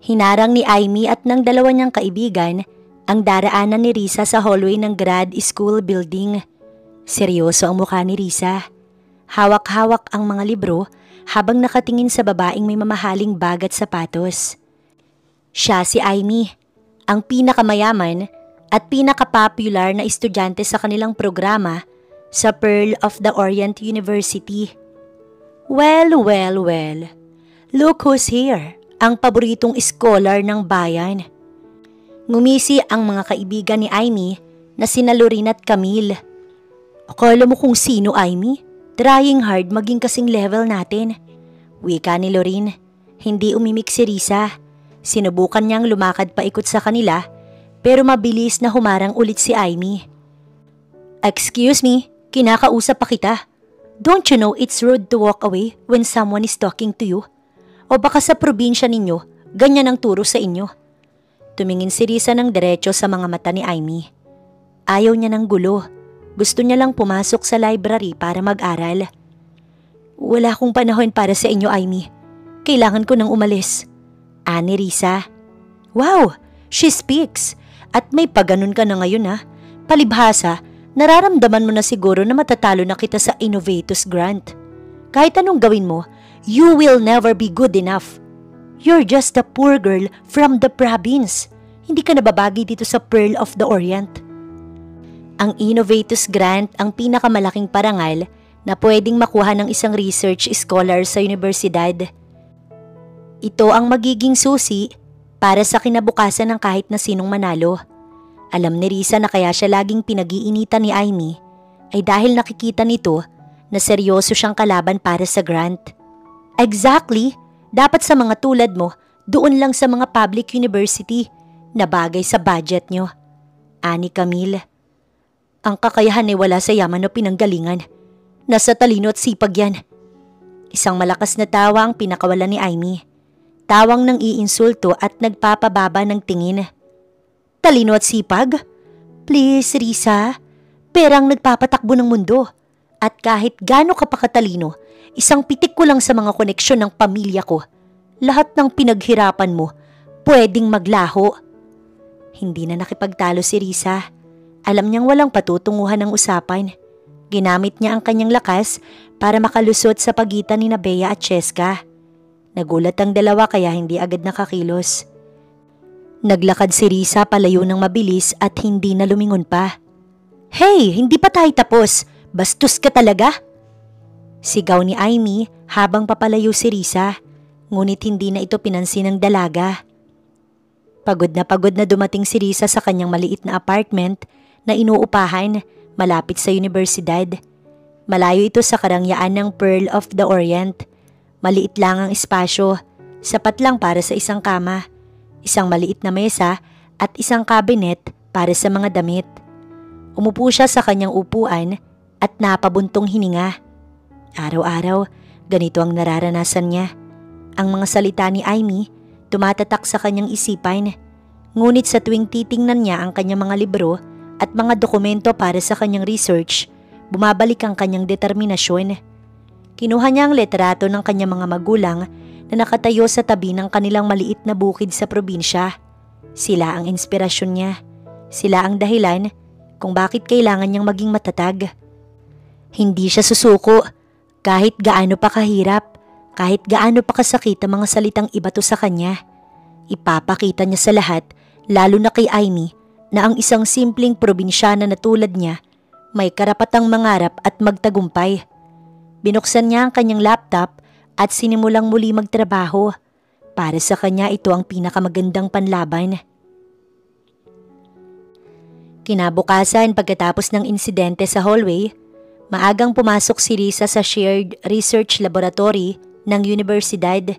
Hinarang ni Amy at ng dalawa niyang kaibigan ang daraanan ni Risa sa hallway ng grad school building. Seryoso ang mukha ni Risa. Hawak-hawak ang mga libro habang nakatingin sa babaeng may mamahaling bag at sapatos. Siya si Amy, ang pinakamayaman at pinaka-popular na estudyante sa kanilang programa sa Pearl of the Orient University. Well. Look who's here, ang paboritong scholar ng bayan. Ngumisi ang mga kaibigan ni Amy na sina Lorin at Camille. Akala mo kung sino, Amy? Trying hard maging kasing level natin. Wika ni Lorin. Hindi umimik si Risa. Sinubukan niyang lumakad paikot sa kanila pero mabilis na humarang ulit si Amy. Excuse me, kinakausap pa kita. Don't you know it's rude to walk away when someone is talking to you? O baka sa probinsya ninyo, ganyan ang turo sa inyo. Tumingin si Risa ng diretso sa mga mata ni Amy. Ayaw niya ng gulo. Gusto niya lang pumasok sa library para mag-aral. Wala akong panahon para sa inyo, Amy. Kailangan ko nang umalis. Ani Risa. Wow, she speaks. At may paganon ka na ngayon ha. Palibhasa, nararamdaman mo na siguro na matatalo na kita sa Innovatus Grant. Kahit anong gawin mo, you will never be good enough. You're just a poor girl from the province. Hindi ka nababagi dito sa Pearl of the Orient. Ang Innovatus Grant ang pinakamalaking parangal na pwedeng makuha ng isang research scholar sa universidad. Ito ang magiging susi para sa kinabukasan ng kahit na sinong manalo. Alam ni Risa na kaya siya laging pinag-iinitan ni Amy ay dahil nakikita nito na seryoso siyang kalaban para sa grant. Exactly! Dapat sa mga tulad mo, doon lang sa mga public university na bagay sa budget nyo. Ani Camille. Ang kakayahan ay wala sa yaman o pinanggalingan. Nasa talino at sipag yan. Isang malakas na tawa ang pinakawalan ni Amy. Tawang nang iinsulto at nagpapababa ng tingin. Talino at sipag? Please, Risa. Perang nagpapatakbo ng mundo. At kahit gaano ka pa katalino, isang pitik ko lang sa mga koneksyon ng pamilya ko. Lahat ng pinaghirapan mo, pwedeng maglaho. Hindi na nakipagtalo si Risa. Alam niyang walang patutunguhan ng usapan. Ginamit niya ang kanyang lakas para makalusot sa pagitan ni Bea at Cheska. Nagulat ang dalawa kaya hindi agad nakakilos. Naglakad si Risa palayo ng mabilis at hindi na lumingon pa. Hey, hindi pa tayo tapos. Bastos ka talaga? Sigaw ni Amy habang papalayo si Risa, ngunit hindi na ito pinansin ng dalaga. Pagod na dumating si Risa sa kanyang maliit na apartment na inuupahan malapit sa universidad. Malayo ito sa karangyaan ng Pearl of the Orient. Maliit lang ang espasyo, sapat lang para sa isang kama, isang maliit na mesa at isang cabinet para sa mga damit. Umupo siya sa kanyang upuan at napabuntong hininga. Araw-araw, ganito ang nararanasan niya. Ang mga salita ni Amy tumatatak sa kanyang isipan, ngunit sa tuwing titingnan niya ang kanyang mga libro at mga dokumento para sa kanyang research, bumabalik ang kanyang determinasyon. Kinuha niya ang litrato ng kanyang mga magulang na nakatayo sa tabi ng kanilang maliit na bukid sa probinsya. Sila ang inspirasyon niya. Sila ang dahilan kung bakit kailangan niyang maging matatag. Hindi siya susuko kahit gaano pa kahirap, kahit gaano pa kasakit ang mga salitang ibato sa kanya. Ipapakita niya sa lahat, lalo na kay Amy, na ang isang simpleng probinsyana na tulad niya may karapatang mangarap at magtagumpay. Binuksan niya ang kanyang laptop at sinimulang muli magtrabaho. Para sa kanya ito ang pinakamagandang panlaban. Kinabukasan pagkatapos ng insidente sa hallway, maagang pumasok si Risa sa shared research laboratory ng universidad.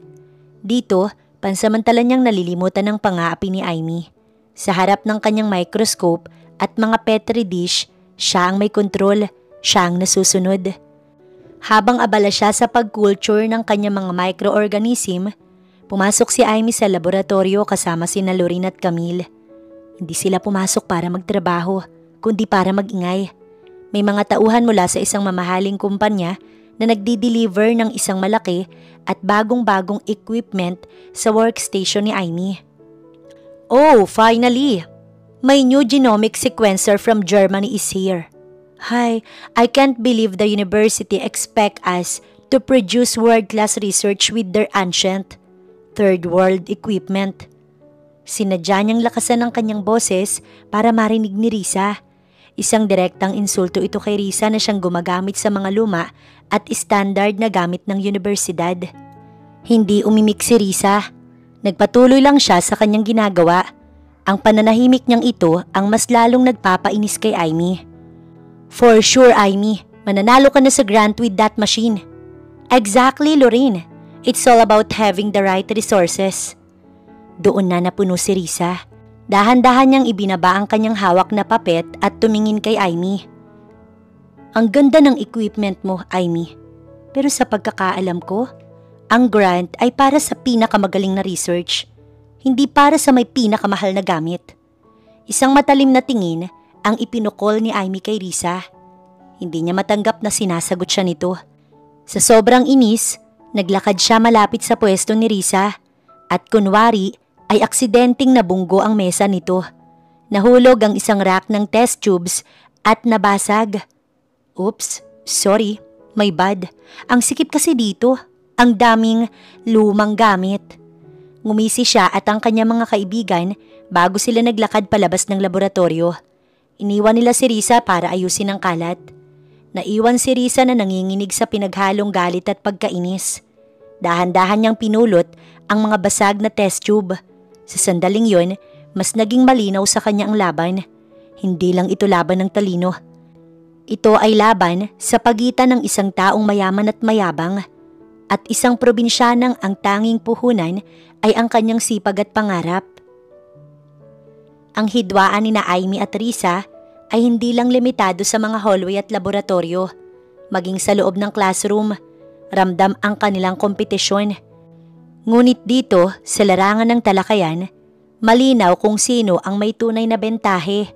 Dito, pansamantala niyang nalilimutan ng pang-aapi ni Amy. Sa harap ng kanyang microscope at mga petri dish, siya ang may kontrol, siya ang nasusunod. Habang abala siya sa pag-culture ng kanyang mga microorganism, pumasok si Amy sa laboratorio kasama sina Lorin at Camille. Hindi sila pumasok para magtrabaho, kundi para mag-ingay. May mga tauhan mula sa isang mamahaling kumpanya na nagdi-deliver ng isang malaki at bagong-bagong equipment sa workstation ni Amy. Oh, finally! My new genomic sequencer from Germany is here. Hi, I can't believe the university expect us to produce world-class research with their ancient, third-world equipment. Sinadya niyang lakasan ang kanyang boses para marinig ni Risa. Isang direktang insulto ito kay Risa na siyang gumagamit sa mga luma at standard na gamit ng universidad. Hindi umimik si Risa. Nagpatuloy lang siya sa kanyang ginagawa. Ang pananahimik niyang ito ang mas lalong nagpapainis kay Amy. For sure, Amy, mananalo ka na sa grant with that machine. Exactly, Lorraine. It's all about having the right resources. Doon na napuno si Risa. Dahan-dahan niyang ibinaba ang kanyang hawak na papet at tumingin kay Amy. Ang ganda ng equipment mo, Amy. Pero sa pagkakaalam ko, ang grant ay para sa pinakamagaling na research, hindi para sa may pinakamahal na gamit. Isang matalim na tingin ang ipinukol ni Amy kay Risa. Hindi niya matanggap na sinasagot siya nito. Sa sobrang inis, naglakad siya malapit sa pwesto ni Risa at kunwari ay aksidenteng nabunggo ang mesa nito. Nahulog ang isang rack ng test tubes at nabasag. Oops, sorry, my bad. Ang sikip kasi dito, ang daming lumang gamit. Ngumisi siya at ang kanyang mga kaibigan bago sila naglakad palabas ng laboratorio. Iniwan nila si Risa para ayusin ang kalat. Naiwan si Risa na nanginginig sa pinaghalong galit at pagkainis. Dahan-dahan niyang pinulot ang mga basag na test tube. Sa sandaling yon, mas naging malinaw sa kanya ang laban. Hindi lang ito laban ng talino. Ito ay laban sa pagitan ng isang taong mayaman at mayabang at isang probinsyanang ang tanging puhunan ay ang kanyang sipag at pangarap. Ang hidwaan ni na Amy at Risa ay hindi lang limitado sa mga hallway at laboratorio. Maging sa loob ng classroom, ramdam ang kanilang kompetisyon. Ngunit dito, sa larangan ng talakayan, malinaw kung sino ang may tunay na bentahe.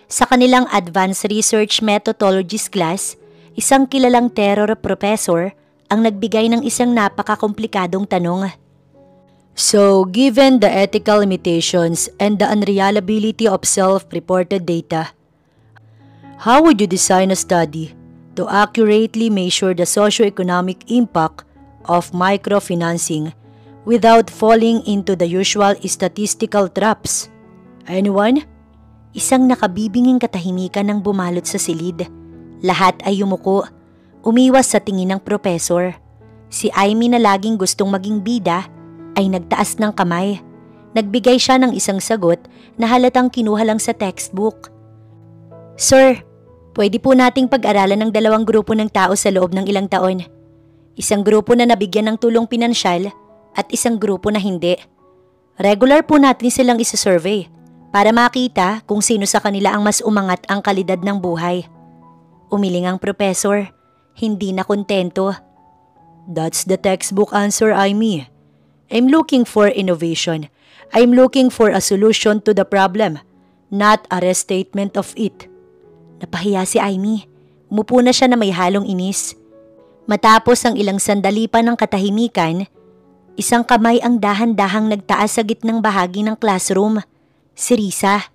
Sa kanilang Advanced Research Methodologies class, isang kilalang terror professor ang nagbigay ng isang napakakomplikadong tanong. So, given the ethical limitations and the unreliability of self-reported data, how would you design a study to accurately measure the socio-economic impact of microfinancing without falling into the usual statistical traps? Anyone? Isang nakabibinging katahimikan ang bumalot sa silid. Lahat ay yumuko, umiwas sa tingin ng propesor. Si Amy na laging gustong maging bida ay nagtaas ng kamay. Nagbigay siya ng isang sagot na halatang kinuha lang sa textbook. Sir, pwede po nating pag-aralan ng dalawang grupo ng tao sa loob ng ilang taon. Isang grupo na nabigyan ng tulong pinansyal at isang grupo na hindi. Regular po natin silang isa-survey para makita kung sino sa kanila ang mas umangat ang kalidad ng buhay. Umiling ang professor, hindi na kontento. That's the textbook answer, Amy. I'm looking for innovation. I'm looking for a solution to the problem, not a restatement of it. Napahiya si Amy. Umupo na siya na may halong inis. Matapos ang ilang sandali pa ng katahimikan, isang kamay ang dahan-dahang nagtaas sa gitnang bahagi ng classroom. Si Risa.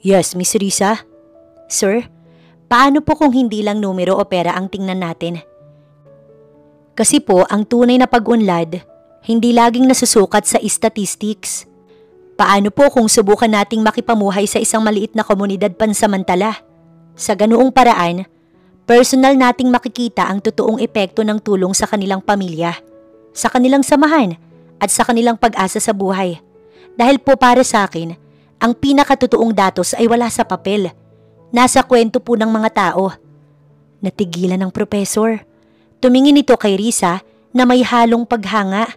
Yes, Miss Risa. Sir, paano po kung hindi lang numero o pera ang tingnan natin? Kasi po ang tunay na pag-unlad, hindi laging nasusukat sa statistics. Paano po kung subukan nating makipamuhay sa isang maliit na komunidad pansamantala? Sa ganoong paraan, personal nating makikita ang totoong epekto ng tulong sa kanilang pamilya, sa kanilang samahan at sa kanilang pag-asa sa buhay. Dahil po para sa akin, ang pinakatotoong datos ay wala sa papel. Nasa kwento po ng mga tao. Natigilan ng professor. Tumingin ito kay Risa na may halong paghanga.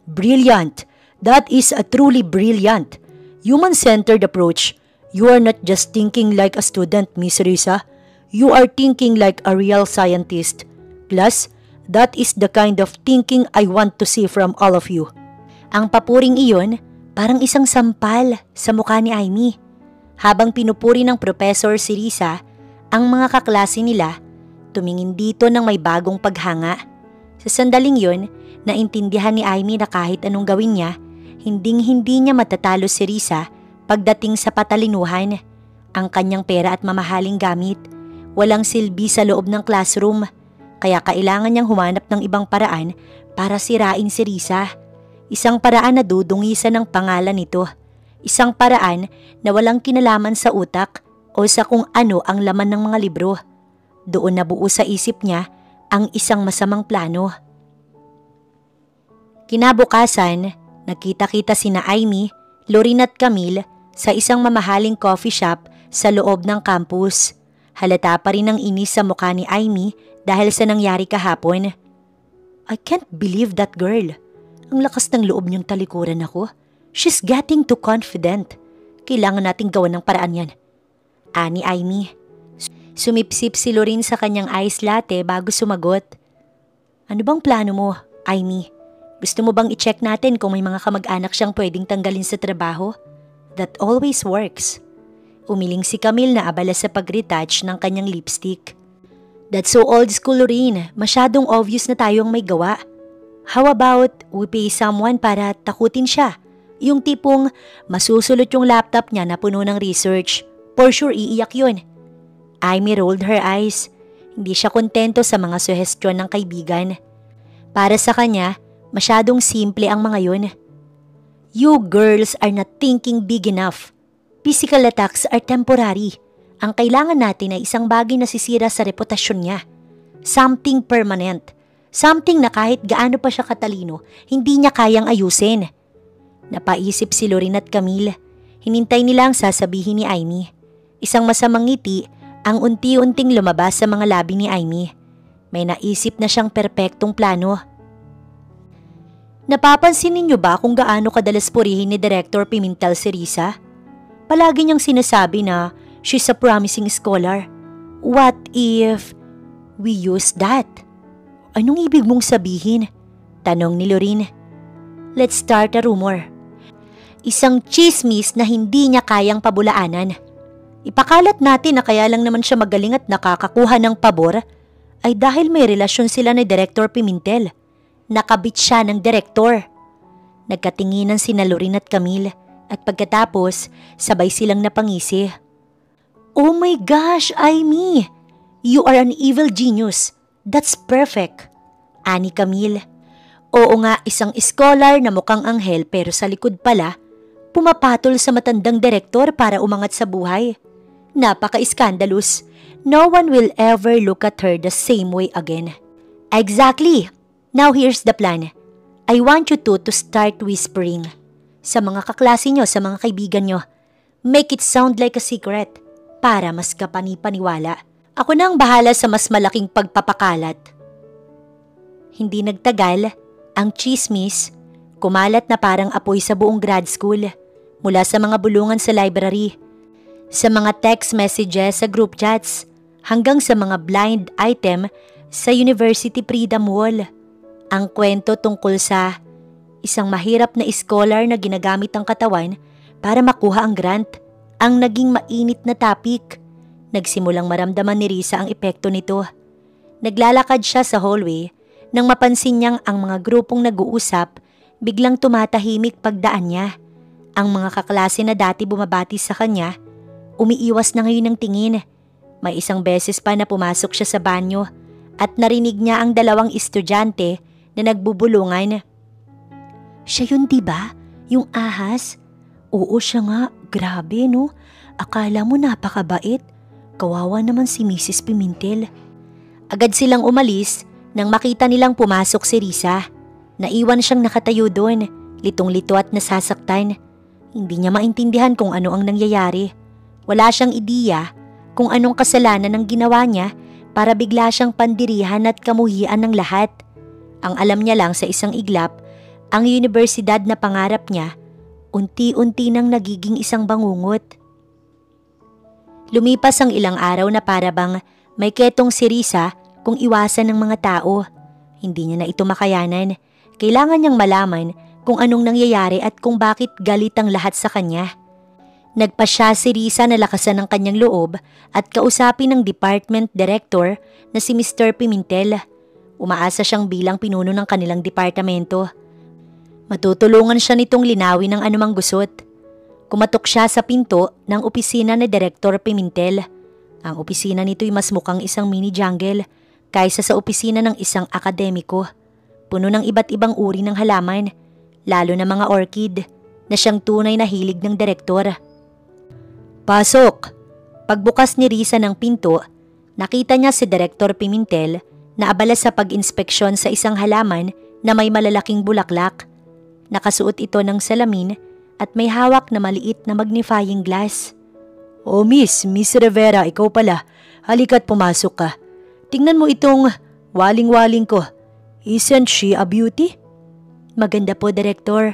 Brilliant! That is a truly brilliant, human-centered approach. You are not just thinking like a student, Miss Risa. You are thinking like a real scientist. Plus, that is the kind of thinking I want to see from all of you. Ang papuring iyon, parang isang sampal sa mukha ni Amy. Habang pinupuri ng professor si Risa, ang mga kaklase nila, Tumingin dito ng may bagong paghanga. Sa sandaling yon, naintindihan ni Amy na kahit anong gawin niya, hinding-hindi niya matatalo si Risa pagdating sa patalinuhan. Ang kanyang pera at mamahaling gamit, walang silbi sa loob ng classroom, kaya kailangan niyang humanap ng ibang paraan para sirain si Risa. Isang paraan na dudungisan ng pangalan nito. Isang paraan na walang kinalaman sa utak o sa kung ano ang laman ng mga libro. Doon nabuo sa isip niya ang isang masamang plano. Kinabukasan, nakita-kita sina Amy, Lorin at Camille sa isang mamahaling coffee shop sa loob ng campus. Halata pa rin ang inis sa mukha ni Amy dahil sa nangyari kahapon. I can't believe that girl. Ang lakas ng loob niyang talikuran ako. She's getting too confident. Kailangan nating gawan ng paraan yan. Ani Amy. Sumipsip si Lorin sa kanyang ice latte bago sumagot. Ano bang plano mo, Amy? Gusto mo bang i-check natin kung may mga kamag-anak siyang pwedeng tanggalin sa trabaho? That always works. Umiling si Camille na abala sa pag-retouch ng kanyang lipstick. That's so old school, Lorin. Masyadong obvious na tayong may gawa. How about we pay someone para takutin siya? Yung tipong masusulot yung laptop niya na puno ng research. For sure, iiyak yun. Amy rolled her eyes. Hindi siya kontento sa mga suhestyon ng kaibigan. Para sa kanya, masyadong simple ang mga yun. You girls are not thinking big enough. Physical attacks are temporary. Ang kailangan natin ay isang bagay na sisira sa reputasyon niya. Something permanent. Something na kahit gaano pa siya katalino, hindi niya kayang ayusin. Napaisip si Lorin at Camille. Hinintay nila ang sasabihin ni Amy. Isang masamang ngiti ang unti-unting lumabas sa mga labi ni Amy. May naisip na siyang perpektong plano. Napapansin ninyo ba kung gaano kadalas purihin ni Director Pimentel si Risa? Palagi niyang sinasabi na she's a promising scholar. What if we use that? Anong ibig mong sabihin? Tanong ni Lorin. Let's start a rumor. Isang chismis na hindi niya kayang pabulaanan. Ipakalat natin na kaya lang naman siya magaling at nakakakuha ng pabor ay dahil may relasyon sila ni Director Pimentel. Nakabit siya ng direktor. Nagkatinginan sina Lorin at Camille at pagkatapos sabay silang napangisi. Oh my gosh, Amy! You are an evil genius. That's perfect. Ani Camille. Oo nga, isang scholar na mukhang anghel pero sa likod pala, pumapatol sa matandang direktor para umangat sa buhay. Napaka-scandalous. No one will ever look at her the same way again. Exactly. Now here's the plan. I want you two to start whispering. Sa mga kaklase nyo, sa mga kaibigan nyo. Make it sound like a secret para mas kapani-paniwala. Ako na ang bahala sa mas malaking pagpapakalat. Hindi nagtagal, ang chismis kumalat na parang apoy sa buong grad school. Mula sa mga bulungan sa library, sa mga text messages sa group chats, hanggang sa mga blind item sa University Freedom Wall. Ang kwento tungkol sa isang mahirap na scholar na ginagamit ang katawan para makuha ang grant ang naging mainit na topic. Nagsimulang maramdaman ni Risa ang epekto nito. Naglalakad siya sa hallway nang mapansin niyang ang mga grupong nag-uusap biglang tumatahimik pagdaan niya. Ang mga kaklase na dati bumabati sa kanya, umiiwas na ngayon ng tingin. May isang beses pa na pumasok siya sa banyo at narinig niya ang dalawang estudyante na nagbubulungan. Siya yun diba? Yung ahas? Oo siya nga, grabe no? Akala mo napakabait. Kawawa naman si Mrs. Pimentel. Agad silang umalis nang makita nilang pumasok si Risa. Naiwan siyang nakatayo doon, litong-lito at nasasaktan. Hindi niya maintindihan kung ano ang nangyayari. Wala siyang ideya kung anong kasalanan ang ginawa niya para bigla siyang pandirihan at kamuhian ng lahat. Ang alam niya lang sa isang iglap, ang universidad na pangarap niya, unti-unti nang nagiging isang bangungot. Lumipas ang ilang araw na para bang may ketong si Risa kung iwasan ng mga tao. Hindi niya na ito makayanan. Kailangan niyang malaman kung anong nangyayari at kung bakit galit ang lahat sa kanya. Nagpasya si Risa na lakasan ng kanyang loob at kausapin ng department director na si Mr. Pimentel. Umaasa siyang bilang pinuno ng kanilang departamento. Matutulungan siya nitong linawin ng anumang gusot. Kumatok siya sa pinto ng opisina ni Director Pimentel. Ang opisina nito'y mas mukhang isang mini jungle kaysa sa opisina ng isang akademiko. Puno ng iba't ibang uri ng halaman, lalo na mga orchid na siyang tunay na hilig ng direktor. Pasok! Pagbukas ni Risa ng pinto, nakita niya si Director Pimentel na abala sa pag-inspeksyon sa isang halaman na may malalaking bulaklak. Nakasuot ito ng salamin at may hawak na maliit na magnifying glass. Oh Miss Rivera, ikaw pala. Halika't pumasok ka. Tingnan mo itong waling-waling ko. Isn't she a beauty? Maganda po, Director.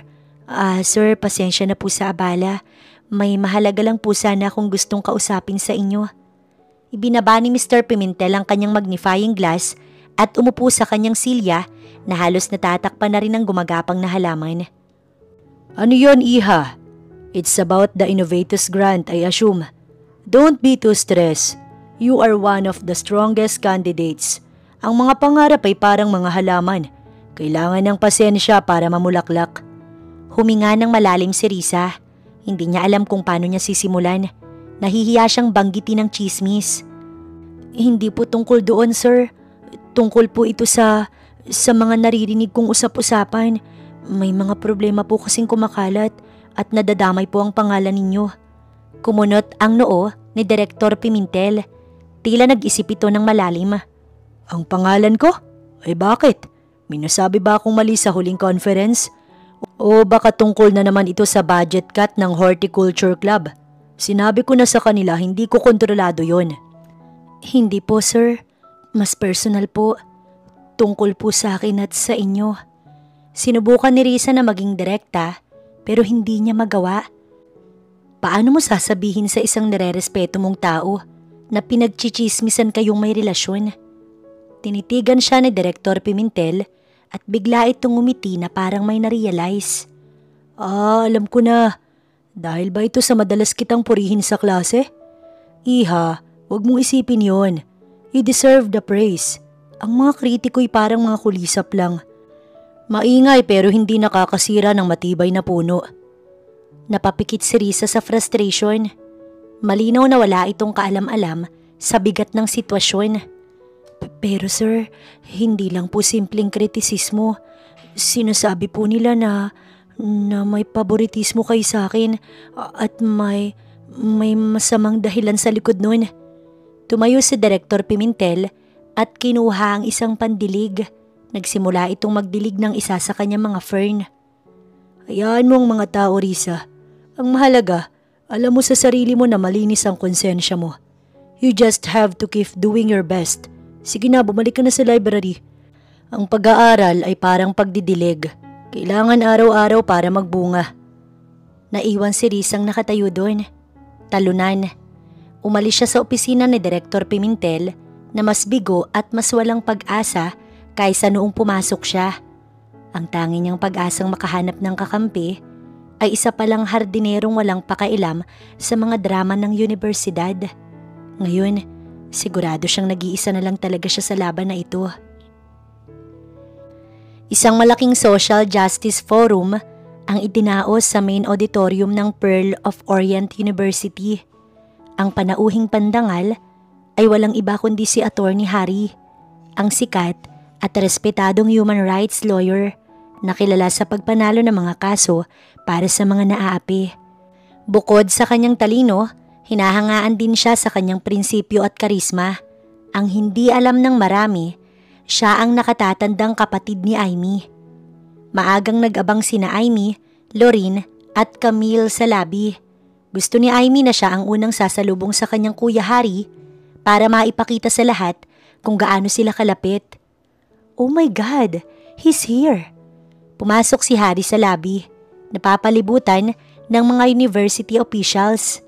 Sir, pasensya na po sa abala. May mahalaga lang po sana akong gustong kausapin sa inyo. Ibinaba ni Mr. Pimentel ang kanyang magnifying glass at umupo sa kanyang silya na halos natatakpan na rin ng gumagapang na halaman. Ano yon, Iha? It's about the Innovatus Grant, I assume. Don't be too stressed. You are one of the strongest candidates. Ang mga pangarap ay parang mga halaman. Kailangan ng pasensya para mamulaklak. Huminga ng malalim si Risa. Hindi niya alam kung paano niya sisimulan. Nahihiya siyang banggitin ng chismis. Hindi po tungkol doon, sir. Tungkol po ito sa mga naririnig kong usap-usapan. May mga problema po kasing kumakalat at nadadamay po ang pangalan ninyo. Kumunot ang noo ni Director Pimentel. Tila nag-isip ito ng malalim. Ang pangalan ko? Ay bakit? May nasabi ba akong mali sa huling conference? O baka tungkol na naman ito sa budget cut ng Horticulture Club? Sinabi ko na sa kanila hindi ko kontrolado yon. Hindi po, sir. Mas personal po. Tungkol po sa akin at sa inyo. Sinubukan ni Risa na maging direkta pero hindi niya magawa. Paano mo sasabihin sa isang nire-respeto mong tao na pinagchichismisan kayong may relasyon? Tinitigan siya ni Director Pimentel at bigla itong ngumiti na parang may narealize. Alam ko na. Dahil ba ito sa madalas kitang purihin sa klase? Iha, huwag mong isipin yon. You deserve the praise. Ang mga kritiko'y parang mga kulisap lang. Maingay pero hindi nakakasira ng matibay na puno. Napapikit si Risa sa frustration. Malinaw na wala itong kaalam-alam sa bigat ng sitwasyon. Pero sir, hindi lang po simpleng kritisismo. Sinasabi po nila na may paboritismo kayo sa akin at may masamang dahilan sa likod nun. Tumayo si Director Pimentel at kinuha ang isang pandilig. Nagsimula itong magdilig ng isa sa kanyang mga fern. Hayaan mo ang mga tao, Risa. Ang mahalaga, alam mo sa sarili mo na malinis ang konsensya mo. You just have to keep doing your best. Sige na, bumalik ka na sa library. Ang pag-aaral ay parang pagdidilig. Kailangan araw-araw para magbunga. Naiwan si Risang nakatayo doon. Talunan. Umalis siya sa opisina ni Director Pimentel na mas bigo at mas walang pag-asa kaysa noong pumasok siya. Ang tangi niyang pag-asang makahanap ng kakampi ay isa palang hardinerong walang pakailam sa mga drama ng universidad. Ngayon, sigurado siyang nag-iisa na lang talaga siya sa laban na ito. Isang malaking social justice forum ang itinaos sa main auditorium ng Pearl of Orient University. Ang panauhing pandangal ay walang iba kundi si Attorney Harry, ang sikat at respetadong human rights lawyer na kilala sa pagpanalo ng mga kaso para sa mga naaapi. Bukod sa kanyang talino, hinahangaan din siya sa kanyang prinsipyo at karisma. Ang hindi alam ng marami, siya ang nakatatandang kapatid ni Amy. Maagang nag-abang sina Amy, Lorin at Camille sa labi. Gusto ni Amy na siya ang unang sasalubong sa kanyang kuya Harry para maipakita sa lahat kung gaano sila kalapit. Oh my God, he's here. Pumasok si Harry sa labi, napapalibutan ng mga university officials.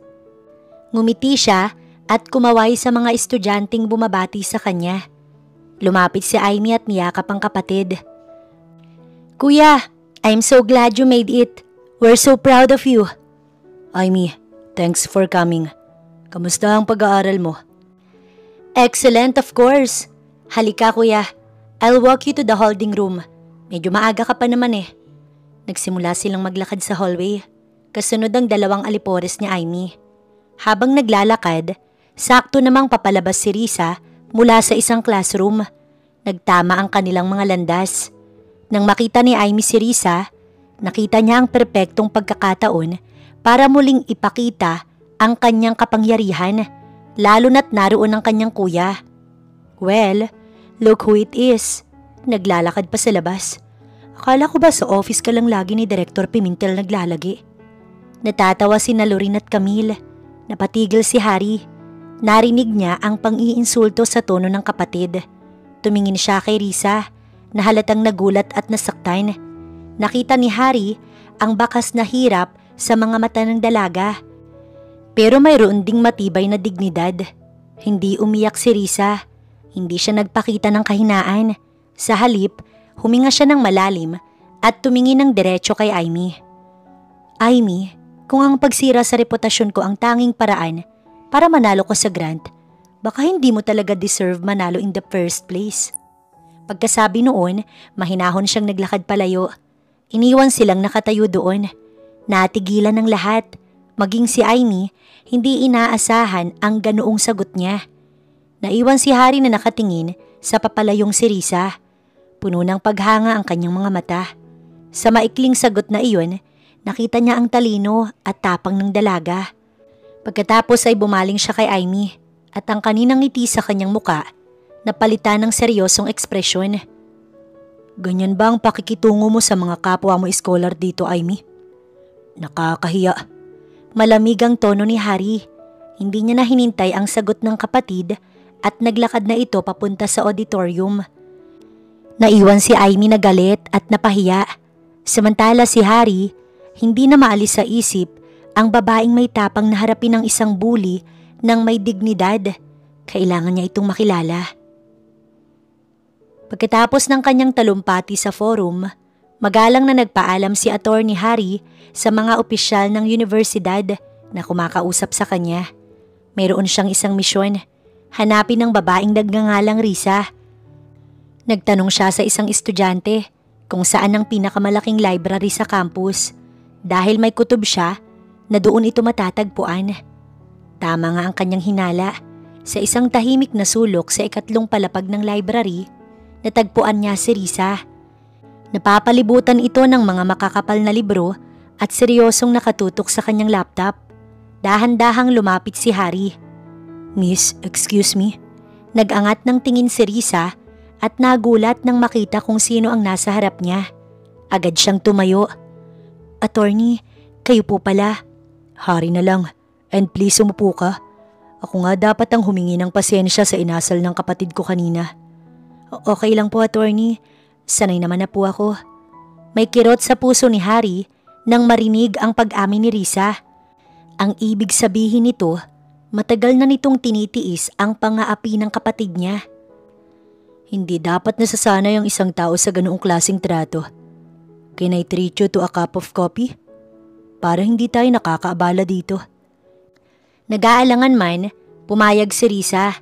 Ngumiti siya at kumaway sa mga estudyanteng bumabati sa kanya. Lumapit si Amy at niyakap ang kapatid. Kuya, I'm so glad you made it. We're so proud of you. Amy, Thanks for coming. Kamusta ang pag-aaral mo? Excellent, of course. Halika kuya, I'll walk you to the holding room. Medyo maaga ka pa naman eh. Nagsimula silang maglakad sa hallway. Kasunod ang 2 alipores ni Amy. Habang naglalakad, sakto namang papalabas si Risa mula sa isang classroom. Nagtama ang kanilang mga landas. Nang makita ni Amy si Risa, nakita niya ang perpektong pagkakataon para muling ipakita ang kanyang kapangyarihan, lalo na't naroon ang kanyang kuya. Well, look who it is. Naglalakad pa sa labas. Akala ko ba sa office ka lang lagi ni Director Pimentel naglalagi? Natatawa si Lorin at Camille. Napatigil si Harry. Narinig niya ang pang-iinsulto sa tono ng kapatid. Tumingin siya kay Risa na halatang nagulat at nasaktan. Nakita ni Harry ang bakas na hirap sa mga mata ng dalaga. Pero mayroon ding matibay na dignidad. Hindi umiyak si Risa. Hindi siya nagpakita ng kahinaan. Sa halip, huminga siya ng malalim at tumingin ng diretso kay Amy. Amy, kung ang pagsira sa reputasyon ko ang tanging paraan para manalo ko sa grant, baka hindi mo talaga deserve manalo in the first place. Pagkasabi noon, mahinahon siyang naglakad palayo. Iniwan silang nakatayo doon. Natigilan ng lahat. Maging si Amy, hindi inaasahan ang ganoong sagot niya. Naiwan si Harry na nakatingin sa papalayong si Risa. Puno ng paghanga ang kanyang mga mata. Sa maikling sagot na iyon, nakita niya ang talino at tapang ng dalaga. Pagkatapos ay bumaling siya kay Amy at ang kaninang ngiti sa kanyang muka napalitan ng seryosong ekspresyon. Ganyan ba ang pakikitungo mo sa mga kapwa mo scholar dito, Amy? Nakakahiya. Malamig ang tono ni Harry. Hindi niya na hinintay ang sagot ng kapatid at naglakad na ito papunta sa auditorium. Naiwan si Amy na galit at napahiya. Samantala si Harry, hindi na maalis sa isip ang babaeng may tapang na harapin ng isang bully ng may dignidad. Kailangan niya itong makilala. Pagkatapos ng kanyang talumpati sa forum, magalang na nagpaalam si Attorney Harry sa mga opisyal ng universidad na kumakausap sa kanya. Mayroon siyang isang misyon, hanapin ang babaeng nagngangalang Risa. Nagtanong siya sa isang estudyante kung saan ang pinakamalaking library sa campus dahil may kutob siya na doon ito matatagpuan. Tama nga ang kanyang hinala. Sa isang tahimik na sulok sa 2 palapag ng library, natagpuan niya si Risa. Napapalibutan ito ng mga makakapal na libro at seryosong nakatutok sa kanyang laptop. Dahan-dahang lumapit si Harry. Miss, excuse me. Nag-angat ng tingin si Risa at nagulat nang makita kung sino ang nasa harap niya. Agad siyang tumayo. Attorney, kayo po pala. Harry na lang, and please umupo ka. Ako nga dapat ang humingi ng pasensya sa inasal ng kapatid ko kanina. Okay lang po, attorney. Sanay naman na po ako. May kirot sa puso ni Harry nang marinig ang pag-amin ni Risa. Ang ibig sabihin nito, matagal na nitong tinitiis ang pang-aapi ng kapatid niya. Hindi dapat nasasanay ang isang tao sa ganoong klaseng trato. Can I treat you to a cup of coffee? Para hindi tayo nakakaabala dito. Nag-aalangan man, pumayag si Risa.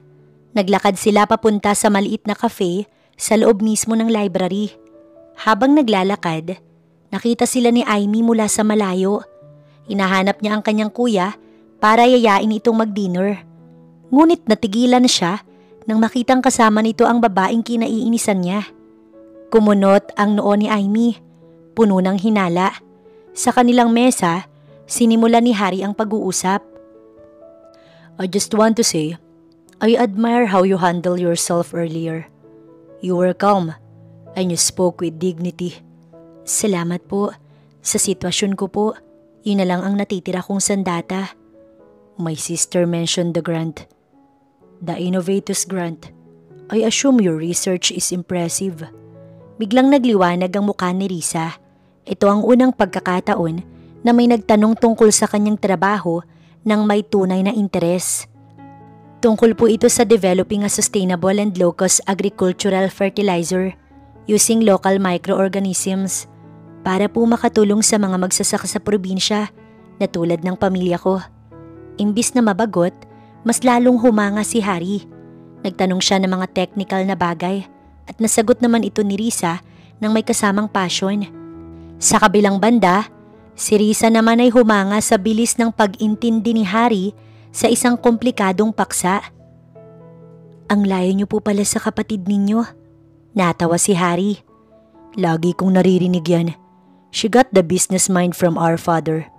Naglakad sila papunta sa maliit na cafe sa loob mismo ng library. Habang naglalakad, nakita sila ni Amy mula sa malayo. Hinahanap niya ang kanyang kuya para yayain itong mag-dinner. Ngunit natigilan siya nang makitang kasama nito ang babaeng kinaiinisan niya. Kumunot ang noo ni Amy, puno ng hinala. Sa kanilang mesa, sinimula ni Harry ang pag-uusap. I just want to say, I admire how you handled yourself earlier. You were calm and you spoke with dignity. Salamat po. Sa sitwasyon ko po, yun na lang ang natitira kong sandata. My sister mentioned the grant. The Innovatus Grant. I assume your research is impressive. Biglang nagliwanag ang mukha ni Risa. Ito ang unang pagkakataon na may nagtanong tungkol sa kanyang trabaho ng may tunay na interes. Tungkol po ito sa developing a sustainable and low-cost agricultural fertilizer using local microorganisms para po makatulong sa mga magsasaka sa probinsya na tulad ng pamilya ko. Imbis na mabagot, mas lalong humanga si Harry. Nagtanong siya ng mga technical na bagay at nasagot naman ito ni Risa ng may kasamang passion. Sa kabilang banda, si Risa naman ay humanga sa bilis ng pag-intindi ni Harry sa isang komplikadong paksa. Ang layo niyo po pala sa kapatid ninyo. Natawa si Harry. Lagi kong naririnig yan. She got the business mind from our father.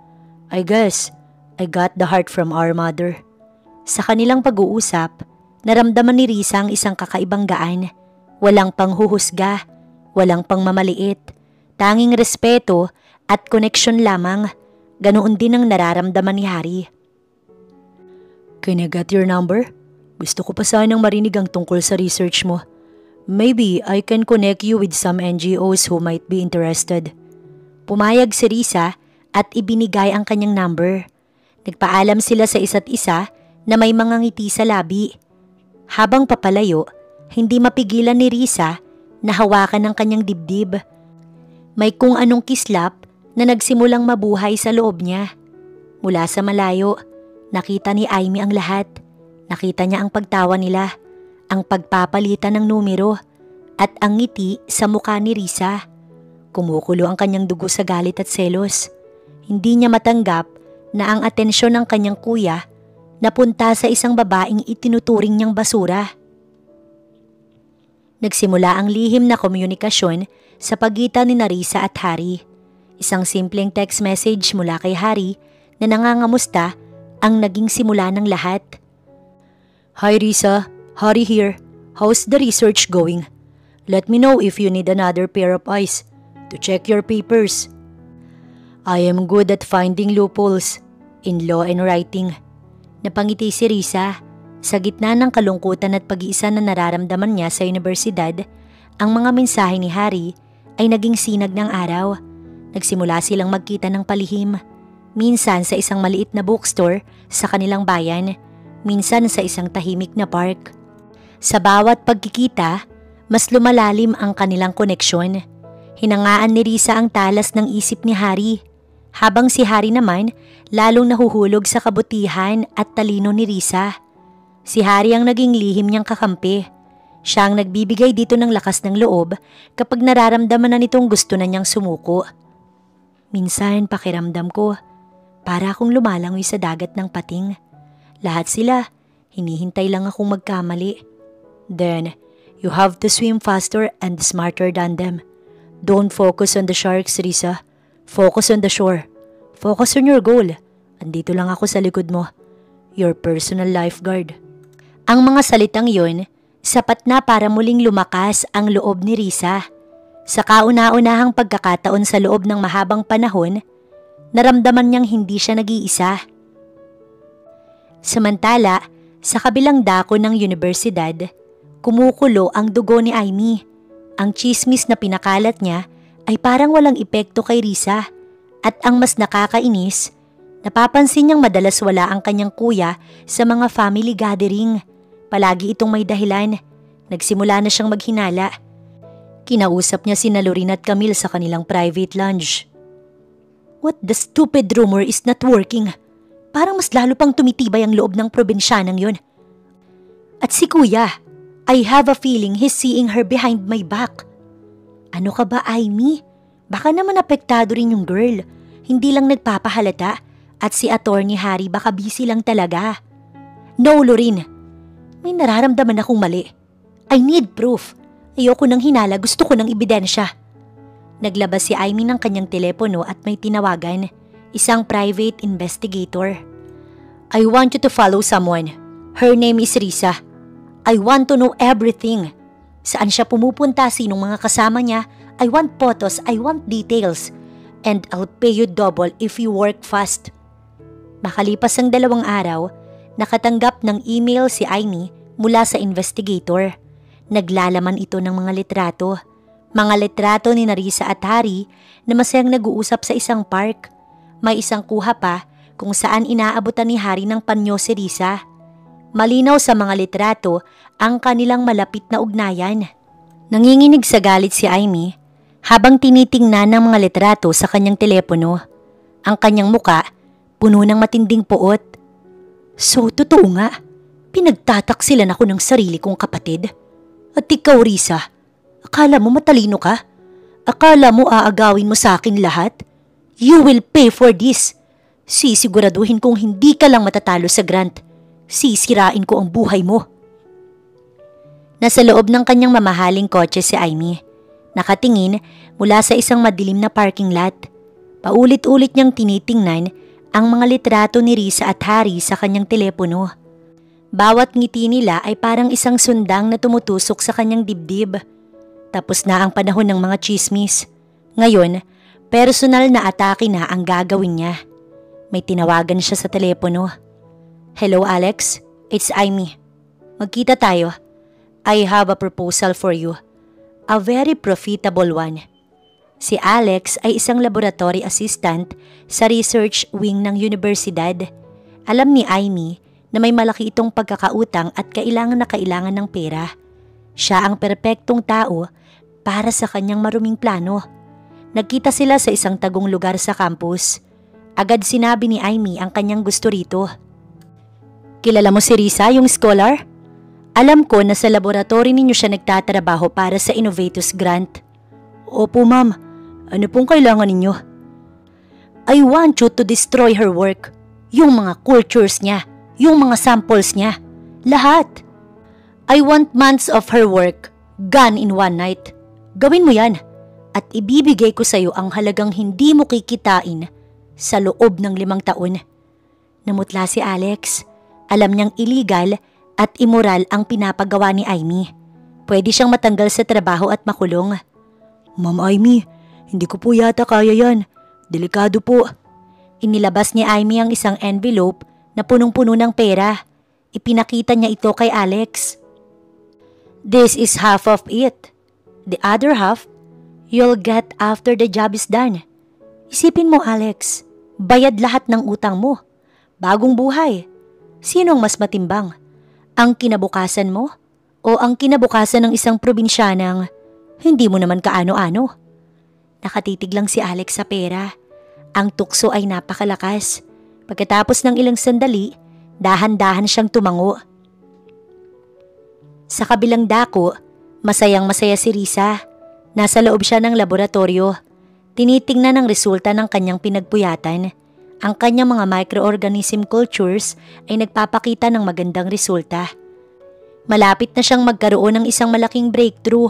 I guess I got the heart from our mother. Sa kanilang pag-uusap, naramdaman ni Risa ang isang kakaibang gaan. Walang panghuhusga, walang pangmamaliit, tanging respeto at koneksyon lamang. Ganoon din ang nararamdaman ni Harry. Can I get your number? Gusto ko pa sanang marinig ang tungkol sa research mo. Maybe I can connect you with some NGOs who might be interested. Pumayag si Risa at ibinigay ang kanyang number. Nagpaalam sila sa isa't isa na may mga ngiti sa labi. Habang papalayo, hindi mapigilan ni Risa na hawakan ang kanyang dibdib. May kung anong kislap na nagsimulang mabuhay sa loob niya. Mula sa malayo, nakita ni Amy ang lahat. Nakita niya ang pagtawa nila, ang pagpapalitan ng numero, at ang ngiti sa mukha ni Risa. Kumukulo ang kanyang dugo sa galit at selos. Hindi niya matanggap na ang atensyon ng kanyang kuya napunta sa isang babaeng itinuturing niyang basura. Nagsimula ang lihim na komunikasyon sa pagitan ni Risa at Harry. Isang simpleng text message mula kay Harry na nangangamusta ang naging simula ng lahat. Hi Risa, Harry here. How's the research going? Let me know if you need another pair of eyes to check your papers. I am good at finding loopholes in law and writing. Napangiti si Risa. Sa gitna ng kalungkutan at pag-iisa na nararamdaman niya sa universidad, ang mga mensahe ni Harry ay naging sinag ng araw. Nagsimula silang magkita ng palihim. Minsan sa isang maliit na bookstore sa kanilang bayan, minsan sa isang tahimik na park. Sa bawat pagkikita, mas lumalalim ang kanilang koneksyon. Hinangaan ni Risa ang talas ng isip ni Harry, habang si Harry naman lalong nahuhulog sa kabutihan at talino ni Risa. Si Harry ang naging lihim niyang kakampi. Siya ang nagbibigay dito ng lakas ng loob kapag nararamdaman na nitong gusto na niyang sumuko. Minsan pakiramdam ko, para akong lumalangoy sa dagat ng pating. Lahat sila, hinihintay lang akong magkamali. Then, you have to swim faster and smarter than them. Don't focus on the sharks, Risa. Focus on the shore. Focus on your goal. Andito lang ako sa likod mo. Your personal lifeguard. Ang mga salitang yon, sapat na para muling lumakas ang loob ni Risa. Sa kauna-unahang pagkakataon sa loob ng mahabang panahon, naramdaman niyang hindi siya nag-iisa. Samantala, sa kabilang dako ng universidad, kumukulo ang dugo ni Amy. Ang tsismis na pinakalat niya ay parang walang epekto kay Risa. At ang mas nakakainis, napapansin niyang madalas wala ang kanyang kuya sa mga family gathering. Palagi itong may dahilan. Nagsimula na siyang maghinala. Kinausap niya sina Lorin at Camille sa kanilang private lunch. What the stupid rumor is not working. Parang mas lalo pang tumitibay ang loob ng probinsyanang yun. At si kuya, I have a feeling he's seeing her behind my back. Ano ka ba, Amy? Baka naman apektado rin yung girl. Hindi lang nagpapahalata. At si Attorney Harry baka busy lang talaga. No, Lorin. May nararamdaman akong mali. I need proof. Ayoko nang hinala, gusto ko ng ebidensya. Naglabas si Amy ng kanyang telepono at may tinawagan. Isang private investigator. I want you to follow someone. Her name is Risa. I want to know everything. Saan siya pumupunta, sinong mga kasama niya. I want photos, I want details. And I'll pay you double if you work fast. Makalipas ang 2 araw, nakatanggap ng email si Amy mula sa investigator. Naglalaman ito ng mga litrato. Mga litrato ni Risa at Harry na masayang nag-uusap sa isang park. May isang kuha pa kung saan inaabutan ni Harry ng panyo si Risa. Malinaw sa mga litrato ang kanilang malapit na ugnayan. Nanginginig sa galit si Amy habang tinitingnan ng mga litrato sa kanyang telepono. Ang kanyang muka puno ng matinding puot. So, totoo nga. Pinagtataksilan ako ng sarili kong kapatid. At ikaw, Risa, akala mo matalino ka? Akala mo aagawin mo sa akin lahat? You will pay for this. Sisiguraduhin kong hindi ka lang matatalo sa grant. Sisirain ko ang buhay mo. Nasa loob ng kanyang mamahaling kotse si Amy. Nakatingin mula sa isang madilim na parking lot. Paulit-ulit niyang tinitingnan ang mga litrato ni Risa at Harry sa kanyang telepono. Bawat ngiti nila ay parang isang sundang na tumutusok sa kanyang dibdib. Tapos na ang panahon ng mga chismis. Ngayon, personal na atake na ang gagawin niya. May tinawagan siya sa telepono. Hello Alex, it's Amy. Magkita tayo. I have a proposal for you. A very profitable one. Si Alex ay isang laboratory assistant sa research wing ng universidad. Alam ni Amy na may malaki itong pagkakautang at kailangan ng pera. Siya ang perpektong tao para sa kanyang maruming plano. Nagkita sila sa isang tagong lugar sa campus. Agad sinabi ni Amy ang kanyang gusto rito. Kilala mo si Risa, yung scholar? Alam ko na sa laboratory ninyo siya nagtatrabaho para sa Innovatus Grant. Opo ma'am, ano pong kailangan ninyo? I want you to destroy her work. Yung mga cultures niya, yung mga samples niya, lahat. I want months of her work, gone in one night. Gawin mo yan at ibibigay ko sa iyo ang halagang hindi mo kikitain sa loob ng 5 taon. Namutla si Alex. Alam niyang illegal at immoral ang pinapagawa ni Amy. Pwede siyang matanggal sa trabaho at makulong. Ma'am Amy, hindi ko po yata kaya yan. Delikado po. Inilabas ni Amy ang isang envelope na punong-puno ng pera. Ipinakita niya ito kay Alex. This is half of it. The other half, you'll get after the job is done. Isipin mo Alex, bayad lahat ng utang mo. Bagong buhay. Sino ang mas matimbang? Ang kinabukasan mo o ang kinabukasan ng isang probinsyanang hindi mo naman kaano-ano? Nakatitig lang si Alex sa pera. Ang tukso ay napakalakas. Pagkatapos ng ilang sandali, dahan-dahan siyang tumango. Sa kabilang dako, masayang-masaya si Risa. Nasa loob siya ng laboratorio. Tinitingnan ang resulta ng kanyang pinagpuyatan. Ang kanyang mga microorganism cultures ay nagpapakita ng magandang resulta. Malapit na siyang magkaroon ng isang malaking breakthrough.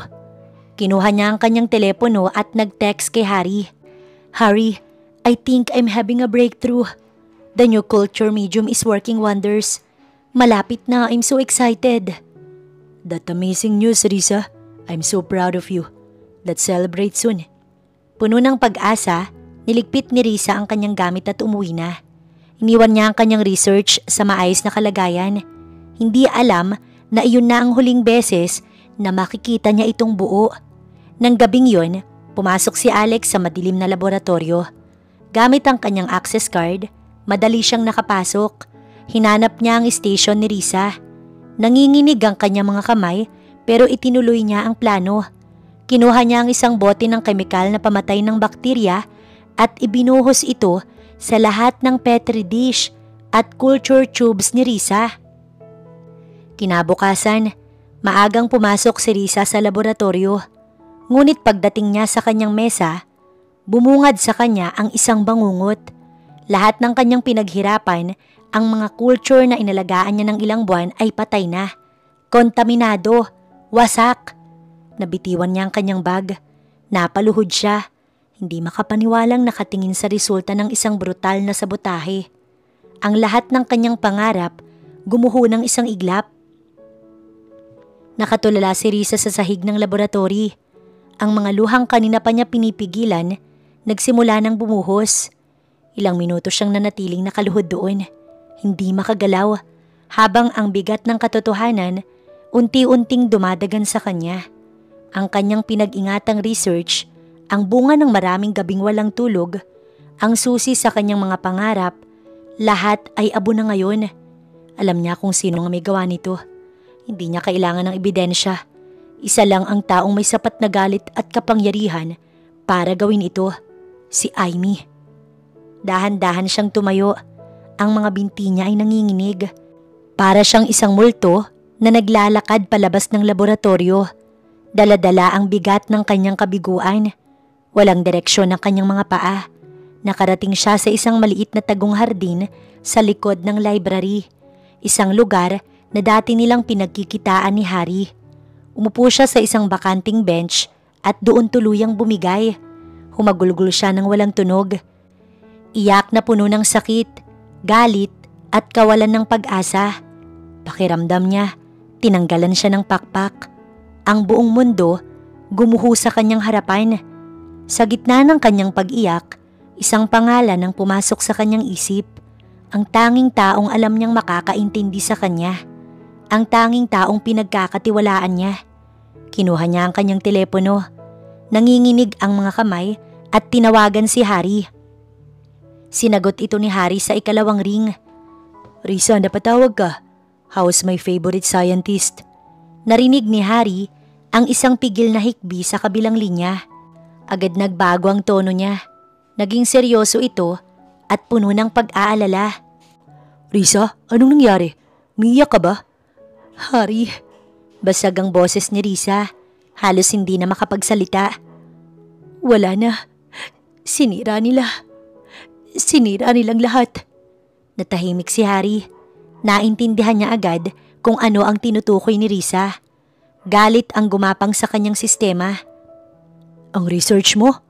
Kinuha niya ang kanyang telepono at nag-text kay Harry. Harry, I think I'm having a breakthrough. The new culture medium is working wonders. Malapit na, I'm so excited. That amazing news, Risa. I'm so proud of you. Let's celebrate soon. Puno ng pag-asa, niligpit ni Risa ang kanyang gamit at umuwi na. Iniwan niya ang kanyang research sa maayos na kalagayan. Hindi alam na iyon na ang huling beses na makikita niya itong buo. Nang gabing yon, pumasok si Alex sa madilim na laboratorio. Gamit ang kanyang access card, madali siyang nakapasok. Hinanap niya ang station ni Risa. Nanginginig ang kanyang mga kamay pero itinuloy niya ang plano. Kinuha niya ang isang bote ng kemikal na pamatay ng bakterya at ibinuhos ito sa lahat ng petri dish at culture tubes ni Risa. Kinabukasan, maagang pumasok si Risa sa laboratorio. Ngunit pagdating niya sa kanyang mesa, bumungad sa kanya ang isang bangungot. Lahat ng kanyang pinaghirapan, ang mga culture na inalagaan niya ng ilang buwan ay patay na. Kontaminado, wasak. Nabitiwan niya ang kanyang bag. Napaluhod siya. Hindi makapaniwalang nakatingin sa resulta ng isang brutal na sabotahe. Ang lahat ng kanyang pangarap, gumuho ng isang iglap. Nakatulala si Risa sa sahig ng laboratory. Ang mga luhang kanina pa niya pinipigilan, nagsimula ng bumuhos. Ilang minuto siyang nanatiling nakaluhod doon. Hindi makagalaw, habang ang bigat ng katotohanan, unti-unting dumadagan sa kanya. Ang kanyang pinag-ingatang research, ang bunga ng maraming gabing walang tulog, ang susi sa kanyang mga pangarap, lahat ay abo na ngayon. Alam niya kung sino ang may gawa nito. Hindi niya kailangan ng ebidensya. Isa lang ang taong may sapat na galit at kapangyarihan para gawin ito, si Amy. Dahan-dahan siyang tumayo. Ang mga binti niya ay nanginginig. Para siyang isang multo na naglalakad palabas ng laboratorio. Dala-dala ang bigat ng kanyang kabiguan. Walang direksyon ang kanyang mga paa. Nakarating siya sa isang maliit na tagong hardin sa likod ng library. Isang lugar na dati nilang pinagkikitaan ni Harry. Umupo siya sa isang bakanting bench at doon tuluyang bumigay. Humagulgol siya ng walang tunog. Iyak na puno ng sakit, galit at kawalan ng pag-asa. Pakiramdam niya, tinanggalan siya ng pakpak. Ang buong mundo gumuho sa kanyang harapan. Sa gitna ng kanyang pag-iyak, isang pangalan ang pumasok sa kanyang isip. Ang tanging taong alam niyang makakaintindi sa kanya. Ang tanging taong pinagkakatiwalaan niya. Kinuha niya ang kanyang telepono. Nanginginig ang mga kamay at tinawagan si Harry. Sinagot ito ni Harry sa ikalawang ring. "Risa, napatawag ka. How's my favorite scientist?" Narinig ni Harry ang isang pigil na hikbi sa kabilang linya. Agad nagbago ang tono niya. Naging seryoso ito at puno ng pag-aalala. "Risa, anong nangyari? Umiiyak ka ba?" "Harry." Basag ang boses ni Risa. Halos hindi na makapagsalita. "Wala na. Sinira nila. Sinira nilang lahat." Natahimik si Harry. Naintindihan niya agad kung ano ang tinutukoy ni Risa. Galit ang gumapang sa kanyang sistema. "Ang research mo?"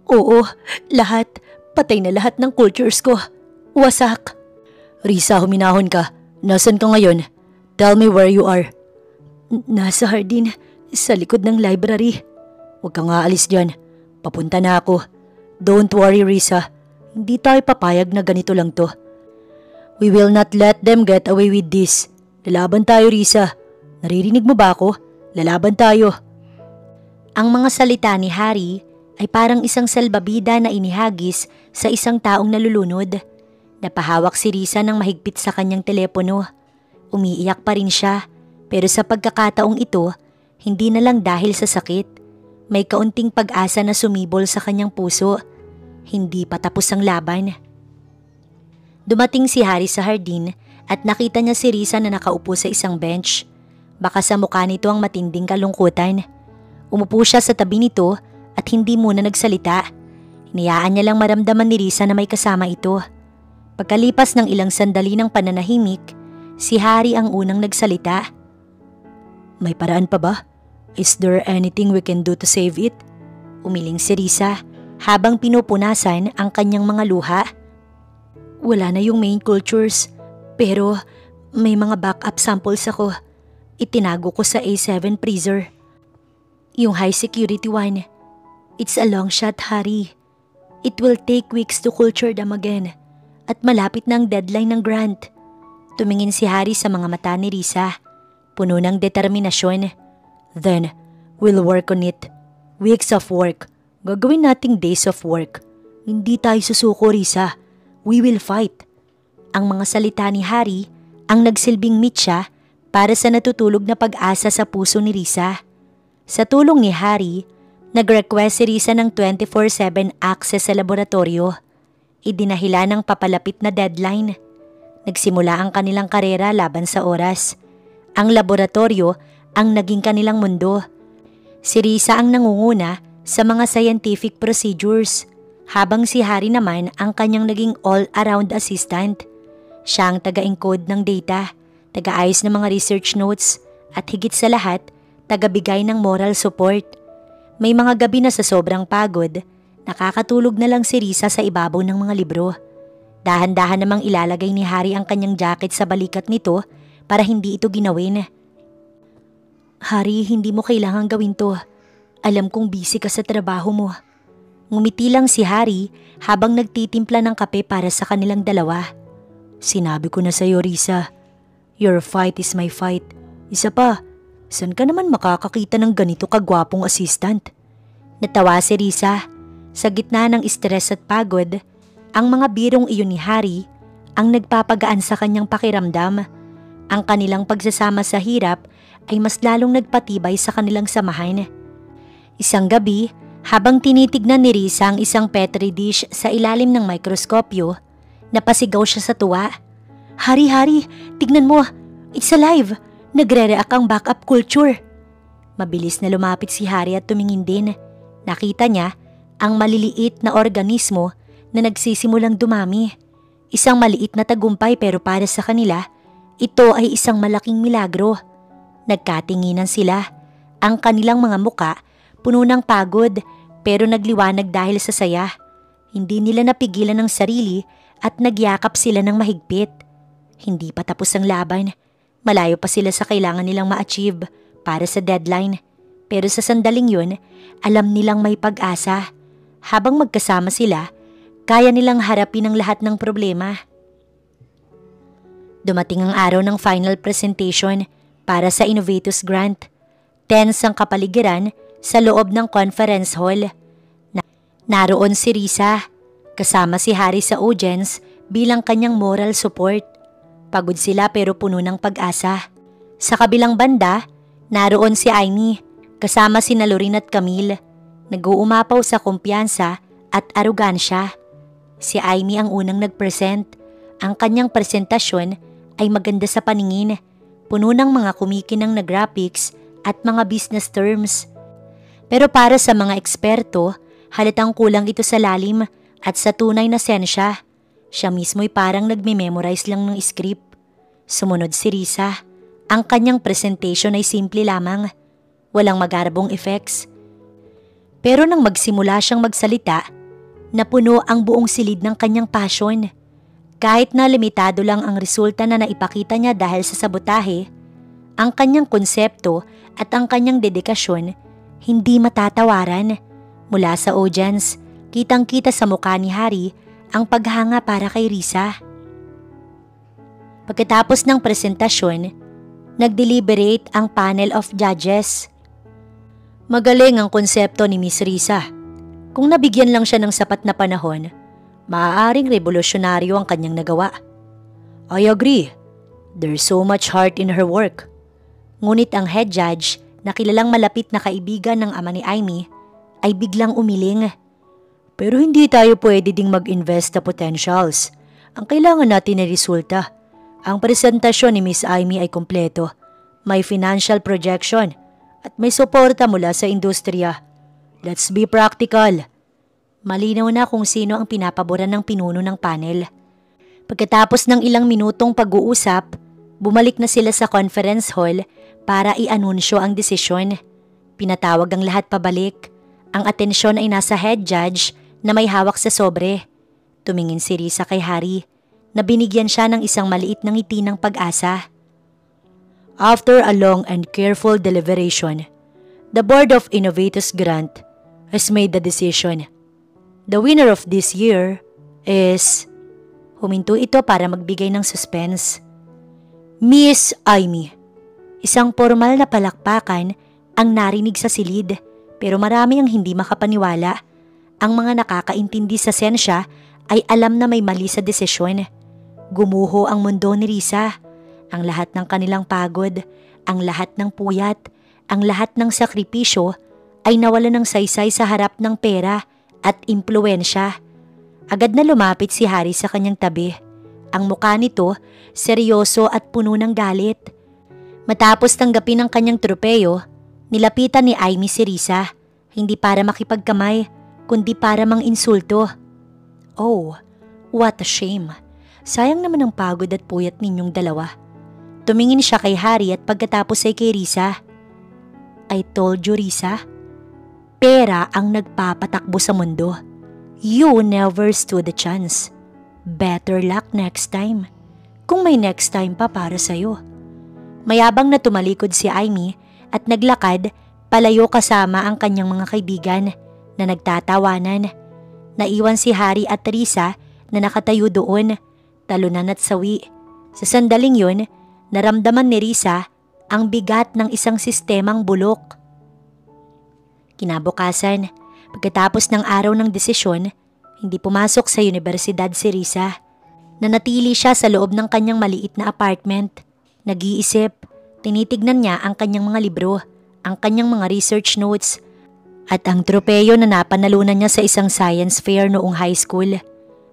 "Oo, lahat. Patay na lahat ng cultures ko. Wasak." "Risa, huminahon ka. Nasaan ka ngayon? Tell me where you are." "Nasa hardin, sa likod ng library." "Huwag kang aalis dyan. Papunta na ako. Don't worry, Risa. Hindi tayo papayag na ganito lang to. We will not let them get away with this. Lalaban tayo, Risa. Naririnig mo ba ako? Lalaban tayo." Ang mga salita ni Harry ay parang isang salbabida na inihagis sa isang taong nalulunod. Napahawak si Risa ng mahigpit sa kanyang telepono. Umiiyak pa rin siya, pero sa pagkakataong ito, hindi na lang dahil sa sakit. May kaunting pag-asa na sumibol sa kanyang puso. Hindi pa tapos ang laban. Dumating si Harry sa hardin at nakita niya si Risa na nakaupo sa isang bench. Baka sa mukha nito ang matinding kalungkutan. Umupo siya sa tabi nito at hindi muna nagsalita. Hinayaan niya lang maramdaman ni Risa na may kasama ito. Pagkalipas ng ilang sandali ng pananahimik, si Harry ang unang nagsalita. "May paraan pa ba? Is there anything we can do to save it?" Umiling si Risa habang pinupunasan ang kanyang mga luha. "Wala na yung main cultures, pero may mga backup samples ako. Itinago ko sa A7 freezer. Yung high security one. It's a long shot, Harry. It will take weeks to culture them again. At malapit na ang deadline ng grant." Tumingin si Harry sa mga mata ni Risa. Puno ng determinasyon. "Then, we'll work on it. Weeks of work. Gagawin nating days of work. Hindi tayo susuko, Risa. We will fight." Ang mga salita ni Harry ang nagsilbing mitya para sa natutulog na pag-asa sa puso ni Risa. Sa tulong ni Harry, nag-request si Risa ng 24/7 access sa laboratorio. Idinahila ng papalapit na deadline. Nagsimula ang kanilang karera laban sa oras. Ang laboratorio ang naging kanilang mundo. Si Risa ang nangunguna sa mga scientific procedures, habang si Harry naman ang kanyang naging all-around assistant. Siya ang taga-encode ng data, taga-ayos ng mga research notes, at higit sa lahat, taga-bigay ng moral support. May mga gabi na sa sobrang pagod, nakakatulog na lang si Risa sa ibabaw ng mga libro. Dahan-dahan namang ilalagay ni Harry ang kanyang jacket sa balikat nito para hindi ito ginawin. "Harry, hindi mo kailangang gawin to. Alam kong busy ka sa trabaho mo." Ngumiti lang si Harry habang nagtitimpla ng kape para sa kanilang dalawa. "Sinabi ko na sa'yo, Risa. Your fight is my fight. Isa pa, saan ka naman makakakita ng ganito kagwapong assistant?" Natawa si Risa. Sa gitna ng stress at pagod, ang mga birong iyon ni Harry ang nagpapagaan sa kanyang pakiramdam. Ang kanilang pagsasama sa hirap ay mas lalong nagpatibay sa kanilang samahan. Isang gabi, habang tinitignan ni Risa ang isang petri dish sa ilalim ng mikroskopyo, Napasigaw siya sa tuwa. Hari, tignan mo! It's alive! Nagre-react ang backup culture! Mabilis na lumapit si Hari at tumingin din. Nakita niya ang maliliit na organismo na nagsisimulang dumami. Isang maliit na tagumpay pero para sa kanila, ito ay isang malaking milagro. Nagkatinginan sila. Ang kanilang mga muka puno ng pagod pero nagliwanag dahil sa saya. Hindi nila napigilan ang sarili at nagyakap sila ng mahigpit. Hindi pa tapos ang laban. Malayo pa sila sa kailangan nilang ma-achieve para sa deadline. Pero sa sandaling yun, alam nilang may pag-asa. Habang magkasama sila, kaya nilang harapin ang lahat ng problema. Dumating ang araw ng final presentation para sa Innovatus Grant. Tense ang kapaligiran sa loob ng conference hall. Naroon si Risa, kasama si Hari sa audience bilang kanyang moral support. Pagod sila pero puno ng pag-asa. Sa kabilang banda, naroon si Amy, kasama si Lorin at Camille. Nag-uumapaw sa kumpiyansa at arogansya. Si Amy ang unang nag-present. Ang kanyang presentasyon ay maganda sa paningin, puno ng mga kumikinang na graphics at mga business terms. Pero para sa mga eksperto, halatang kulang ito sa lalim at sa tunay na sensya. Siya mismo'y parang nagme-memorize lang ng script. Sumunod si Risa. Ang kanyang presentation ay simple lamang. Walang magarbong effects. Pero nang magsimula siyang magsalita, napuno ang buong silid ng kanyang passion. Kahit na limitado lang ang resulta na naipakita niya dahil sa sabotahe, ang kanyang konsepto at ang kanyang dedikasyon hindi matatawaran. Mula sa audience, kitang-kita sa mukha ni Hari ang paghanga para kay Risa. Pagkatapos ng presentasyon, nag-deliberate ang panel of judges. Magaling ang konsepto ni Miss Risa. Kung nabigyan lang siya ng sapat na panahon, maaaring revolusyonaryo ang kanyang nagawa. I agree. There's so much heart in her work. Ngunit ang head judge na kilalang malapit na kaibigan ng ama ni Amy ay biglang umiling. Pero hindi tayo pwede ding mag-invest sa potentials. Ang kailangan natin ay resulta. Ang presentasyon ni Miss Amy ay kompleto. May financial projection at may suporta mula sa industriya. Let's be practical. Malinaw na kung sino ang pinapaboran ng pinuno ng panel. Pagkatapos ng ilang minutong pag-uusap, bumalik na sila sa conference hall para i-anunsyo ang desisyon. Pinatawag ang lahat pabalik. Ang atensyon ay nasa head judge na may hawak sa sobre. Tumingin si Risa kay Hari na binigyan siya ng isang maliit na ngiti ng pag-asa. After a long and careful deliberation, the Board of Innovatus Grant has made the decision. The winner of this year is... Huminto ito para magbigay ng suspense. Miss Amy. Isang formal na palakpakan ang narinig sa silid, pero marami ang hindi makapaniwala. Ang mga nakakaintindi sa sensya ay alam na may mali sa desisyon. Gumuho ang mundo ni Risa. Ang lahat ng kanilang pagod, ang lahat ng puyat, ang lahat ng sakripisyo ay nawala ng saysay sa harap ng pera at impluwensya. Agad na lumapit si Hari sa kanyang tabi. Ang mukha nito, seryoso at puno ng galit. Matapos tanggapin ang kanyang tropeyo, nilapitan ni Amy si Risa, hindi para makipagkamay, kundi para mang-insulto. Oh, what a shame. Sayang naman ang pagod at puyat ninyong dalawa. Tumingin siya kay Hari at pagkatapos ay kay Risa. I told you, Risa. Pera ang nagpapatakbo sa mundo. You never stood a chance. Better luck next time. Kung may next time pa para sa'yo. Mayabang na tumalikod si Amy at naglakad palayo kasama ang kanyang mga kaibigan na nagtatawanan. Naiwan si Hari at Risa na nakatayo doon, talunan at sawi. Sa sandaling yun, naramdaman ni Risa ang bigat ng isang sistemang bulok. Kinabukasan, pagkatapos ng araw ng desisyon, hindi pumasok sa universidad si Risa. Nanatili siya sa loob ng kanyang maliit na apartment. Nag-iisip, tinitignan niya ang kanyang mga libro, ang kanyang mga research notes, at ang tropeyo na napanalunan niya sa isang science fair noong high school.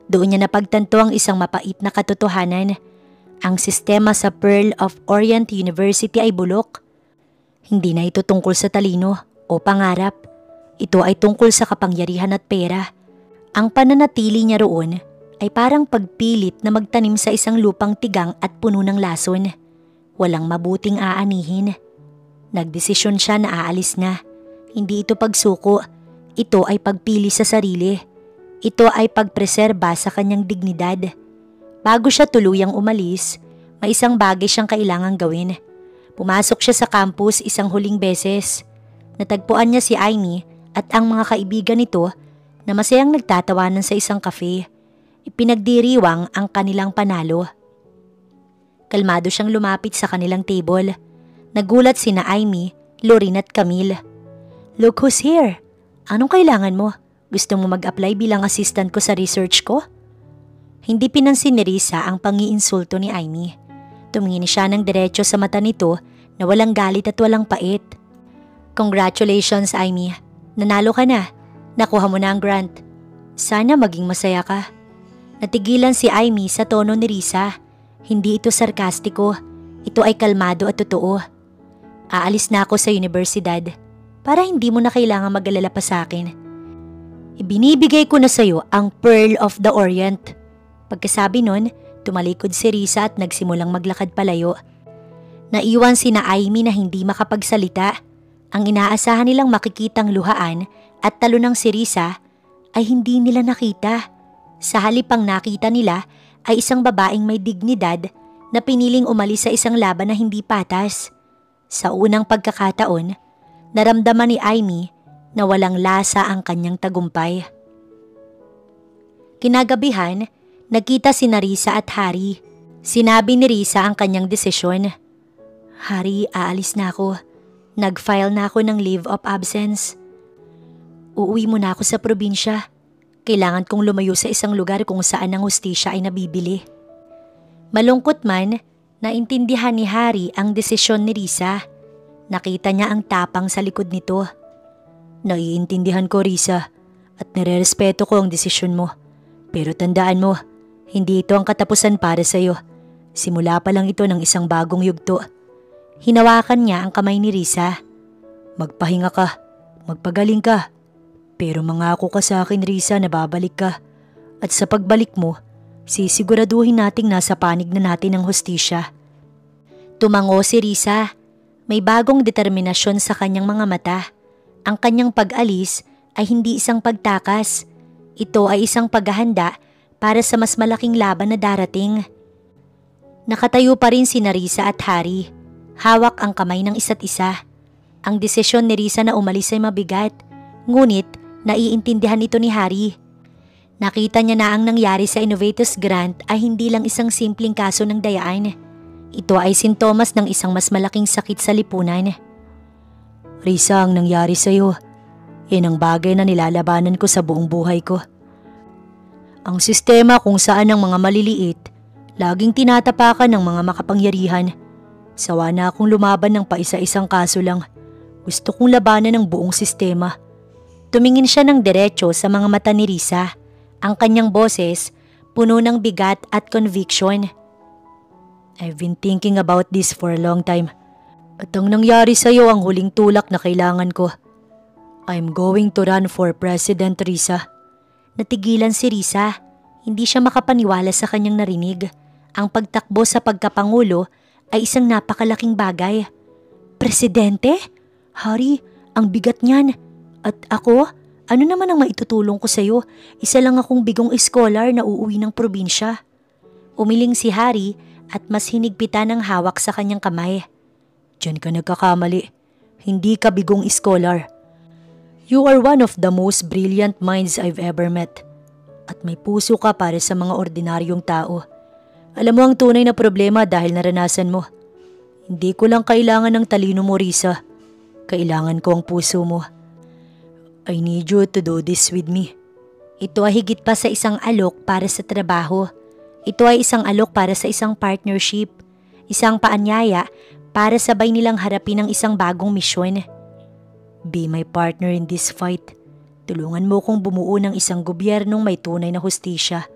Doon niya napagtanto ang isang mapait na katotohanan. Ang sistema sa Pearl of Orient University ay bulok. Hindi na ito tungkol sa talino o pangarap. Ito ay tungkol sa kapangyarihan at pera. Ang pananatili niya roon ay parang pagpilit na magtanim sa isang lupang tigang at puno ng lason. Walang mabuting aanihin. Nagdesisyon siya na aalis na. Hindi ito pagsuko. Ito ay pagpili sa sarili. Ito ay pagpreserba sa kanyang dignidad. Bago siya tuluyang umalis, may isang bagay siyang kailangang gawin. Pumasok siya sa campus isang huling beses. Natagpuan niya si Amy at ang mga kaibigan nito na masayang nagtatawanan sa isang cafe. Ipinagdiriwang ang kanilang panalo. Kalmado siyang lumapit sa kanilang table. Nagulat sina Amy, Lorin at Camille. "Look who's here. Anong kailangan mo? Gusto mo mag-apply bilang assistant ko sa research ko?" Hindi pinansin ni Risa ang pangiinsulto ni Amy. Tumingin siya ng diretso sa mata nito na walang galit at walang pait. "Congratulations, Amy. Nanalo ka na. Nakuha mo na ang grant. Sana maging masaya ka." Natigilan si Amy sa tono ni Risa. Hindi ito sarkastiko. Ito ay kalmado at totoo. "Aalis na ako sa universidad para hindi mo na kailangan mag-alala pa sa akin. Ibinibigay ko na sa'yo ang Pearl of the Orient." Pagkasabi nun, tumalikod si Risa at nagsimulang maglakad palayo. Naiwan sina Amy na hindi makapagsalita. Ang inaasahan nilang makikitang luhaan at talunang si Risa ay hindi nila nakita. Sa halip ang nakita nila ay isang babaeng may dignidad na piniling umalis sa isang laban na hindi patas. Sa unang pagkakataon, naramdaman ni Amy na walang lasa ang kanyang tagumpay. Kinagabihan, nagkita sina Risa at Harry. Sinabi ni Risa ang kanyang desisyon. "Harry, aalis na ako. Nag-file na ako ng leave of absence. Uuwi muna ako sa probinsya. Kailangan kong lumayo sa isang lugar kung saan ang hustisya ay nabibili." Malungkot man, naintindihan ni Harry ang desisyon ni Risa. Nakita niya ang tapang sa likod nito. "Naiintindihan ko, Risa, at nirerespeto ko ang desisyon mo. Pero tandaan mo, hindi ito ang katapusan para sa'yo. Simula pa lang ito ng isang bagong yugto." Hinawakan niya ang kamay ni Risa. "Magpahinga ka, magpagaling ka. Pero mangako ka sa akin, Risa, na babalik ka. At sa pagbalik mo, sisiguraduhin nating nasa panig na natin ang hustisya." Tumango si Risa. May bagong determinasyon sa kanyang mga mata. Ang kanyang pag-alis ay hindi isang pagtakas. Ito ay isang paghahanda para sa mas malaking laban na darating. Nakatayo pa rin si Risa at Harry. Hawak ang kamay ng isa't isa. Ang desisyon ni Risa na umalis ay mabigat, ngunit naiintindihan ito ni Harry. Nakita niya na ang nangyari sa Innovators Grant ay hindi lang isang simpleng kaso ng dayaan. Ito ay sintomas ng isang mas malaking sakit sa lipunan. "Risa, ang nangyari sa'yo, yan ang bagay na nilalabanan ko sa buong buhay ko. Ang sistema kung saan ang mga maliliit laging tinatapakan ng mga makapangyarihan. Sawa na akong lumaban ng paisa-isang kaso lang. Gusto kong labanan ng buong sistema." Tumingin siya ng diretso sa mga mata ni Risa. Ang kanyang boses puno ng bigat at conviction. "I've been thinking about this for a long time. At ang nangyari sa'yo ang huling tulak na kailangan ko. I'm going to run for president, Risa." Natigilan si Risa. Hindi siya makapaniwala sa kanyang narinig. Ang pagtakbo sa pagkapangulo ay isang napakalaking bagay. "Presidente? Harry, ang bigat niyan. At ako? Ano naman ang maitutulong ko sa'yo? Isa lang akong bigong scholar na uuwi ng probinsya." Umiling si Harry at mas hinigpitan ang hawak sa kanyang kamay. "Diyan ka nagkakamali. Hindi ka bigong scholar. You are one of the most brilliant minds I've ever met. At may puso ka para sa mga ordinaryong tao. Alam mo ang tunay na problema dahil naranasan mo. Hindi ko lang kailangan ng talino mo, Risa. Kailangan ko ang puso mo. I need you to do this with me." Ito ay higit pa sa isang alok para sa trabaho. Ito ay isang alok para sa isang partnership. Isang paanyaya para sabay nilang harapin ang isang bagong misyon. "Be my partner in this fight. Tulungan mo kong bumuo ng isang gobyernong may tunay na hustisya.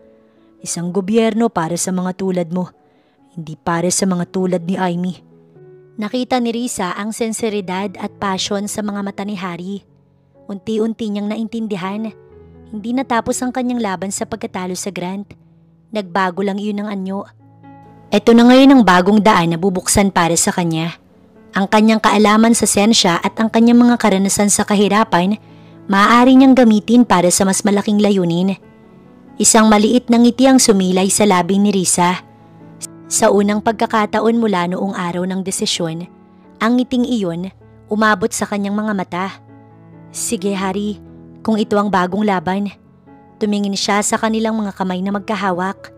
Isang gobyerno para sa mga tulad mo, hindi para sa mga tulad ni Amy. Nakita ni Risa ang senseridad at passion sa mga mata ni Harry. Unti-unti niyang naintindihan. Hindi natapos ang kanyang laban sa pagkatalo sa grant. Nagbago lang iyon ng anyo. Ito na ngayon ang bagong daan na bubuksan para sa kanya. Ang kanyang kaalaman sa siyensya at ang kanyang mga karanasan sa kahirapan, maaari niyang gamitin para sa mas malaking layunin. Isang maliit na ngiti ang sumilay sa labi ni Risa. Sa unang pagkakataon mula noong araw ng desisyon, ang ngiting iyon umabot sa kanyang mga mata. Sige Harry, kung ito ang bagong laban. Tumingin siya sa kanilang mga kamay na magkahawak.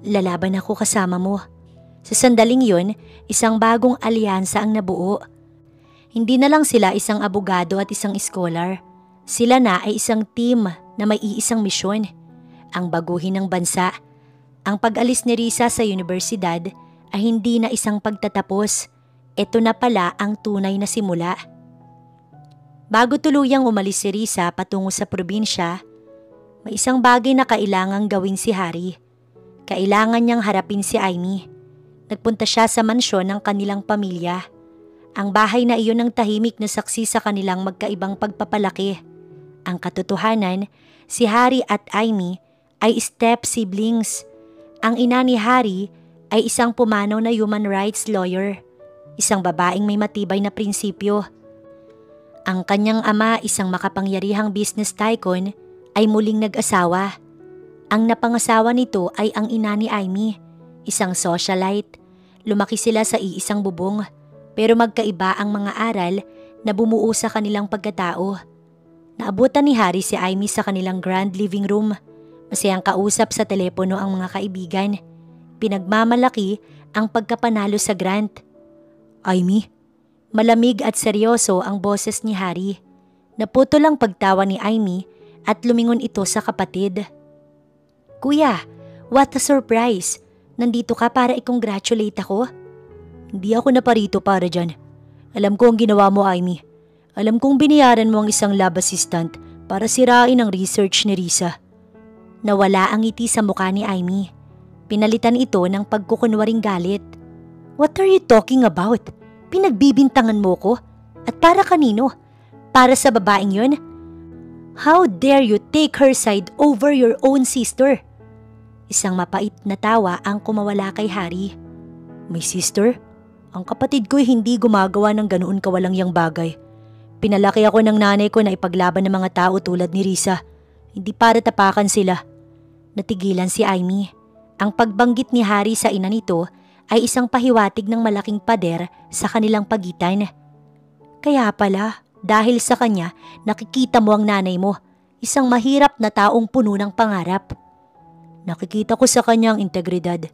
Lalaban ako kasama mo. Sa sandaling yun, isang bagong alyansa ang nabuo. Hindi na lang sila isang abogado at isang scholar. Sila na ay isang team na may iisang misyon. Ang baguhin ng bansa. Ang pag-alis ni Risa sa universidad ay hindi na isang pagtatapos. Ito na pala ang tunay na simula. Bago tuluyang umalis si Risa patungo sa probinsya, may isang bagay na kailangang gawin si Harry. Kailangan niyang harapin si Amy. Nagpunta siya sa mansyon ng kanilang pamilya. Ang bahay na iyon ang tahimik na saksi sa kanilang magkaibang pagpapalaki. Ang katotohanan, si Harry at Amy ay step-siblings. Ang ina ni Harry ay isang pumanaw na human rights lawyer. Isang babaeng may matibay na prinsipyo. Ang kanyang ama, isang makapangyarihang business tycoon, ay muling nag-asawa. Ang napangasawa nito ay ang ina ni Amy, isang socialite. Lumaki sila sa iisang bubong, pero magkaiba ang mga aral na bumuo sa kanilang pagkatao. Naabutan ni Harry si Amy sa kanilang grand living room. Masayang kausap sa telepono ang mga kaibigan. Pinagmamalaki ang pagkapanalo sa grant. Amy, malamig at seryoso ang boses ni Harry. Naputol ang pagtawa ni Amy at lumingon ito sa kapatid. Kuya, what a surprise! Nandito ka para i-congratulate ako? Hindi ako naparito para dyan. Alam ko ang ginawa mo, Amy. Alam kong binayaran mo ang isang lab assistant para sirain ang research ni Risa. Nawala ang ngiti sa mukha ni Amy. Pinalitan ito ng pagkukunwaring galit. What are you talking about? Pinagbibintangan mo ko? At para kanino? Para sa babaeng yun? How dare you take her side over your own sister? Isang mapait na tawa ang kumawala kay Harry. My sister? Ang kapatid ko'y hindi gumagawa ng ganoon kawalangyang bagay. Pinalaki ako ng nanay ko na ipaglaban ng mga tao tulad ni Risa. Hindi para tapakan sila. Natigilan si Amy. Ang pagbanggit ni Harry sa ina nito ay isang pahiwatig ng malaking pader sa kanilang pagitan. Kaya pala, dahil sa kanya, nakikita mo ang nanay mo. Isang mahirap na taong puno ng pangarap. Nakikita ko sa kanya ang integridad.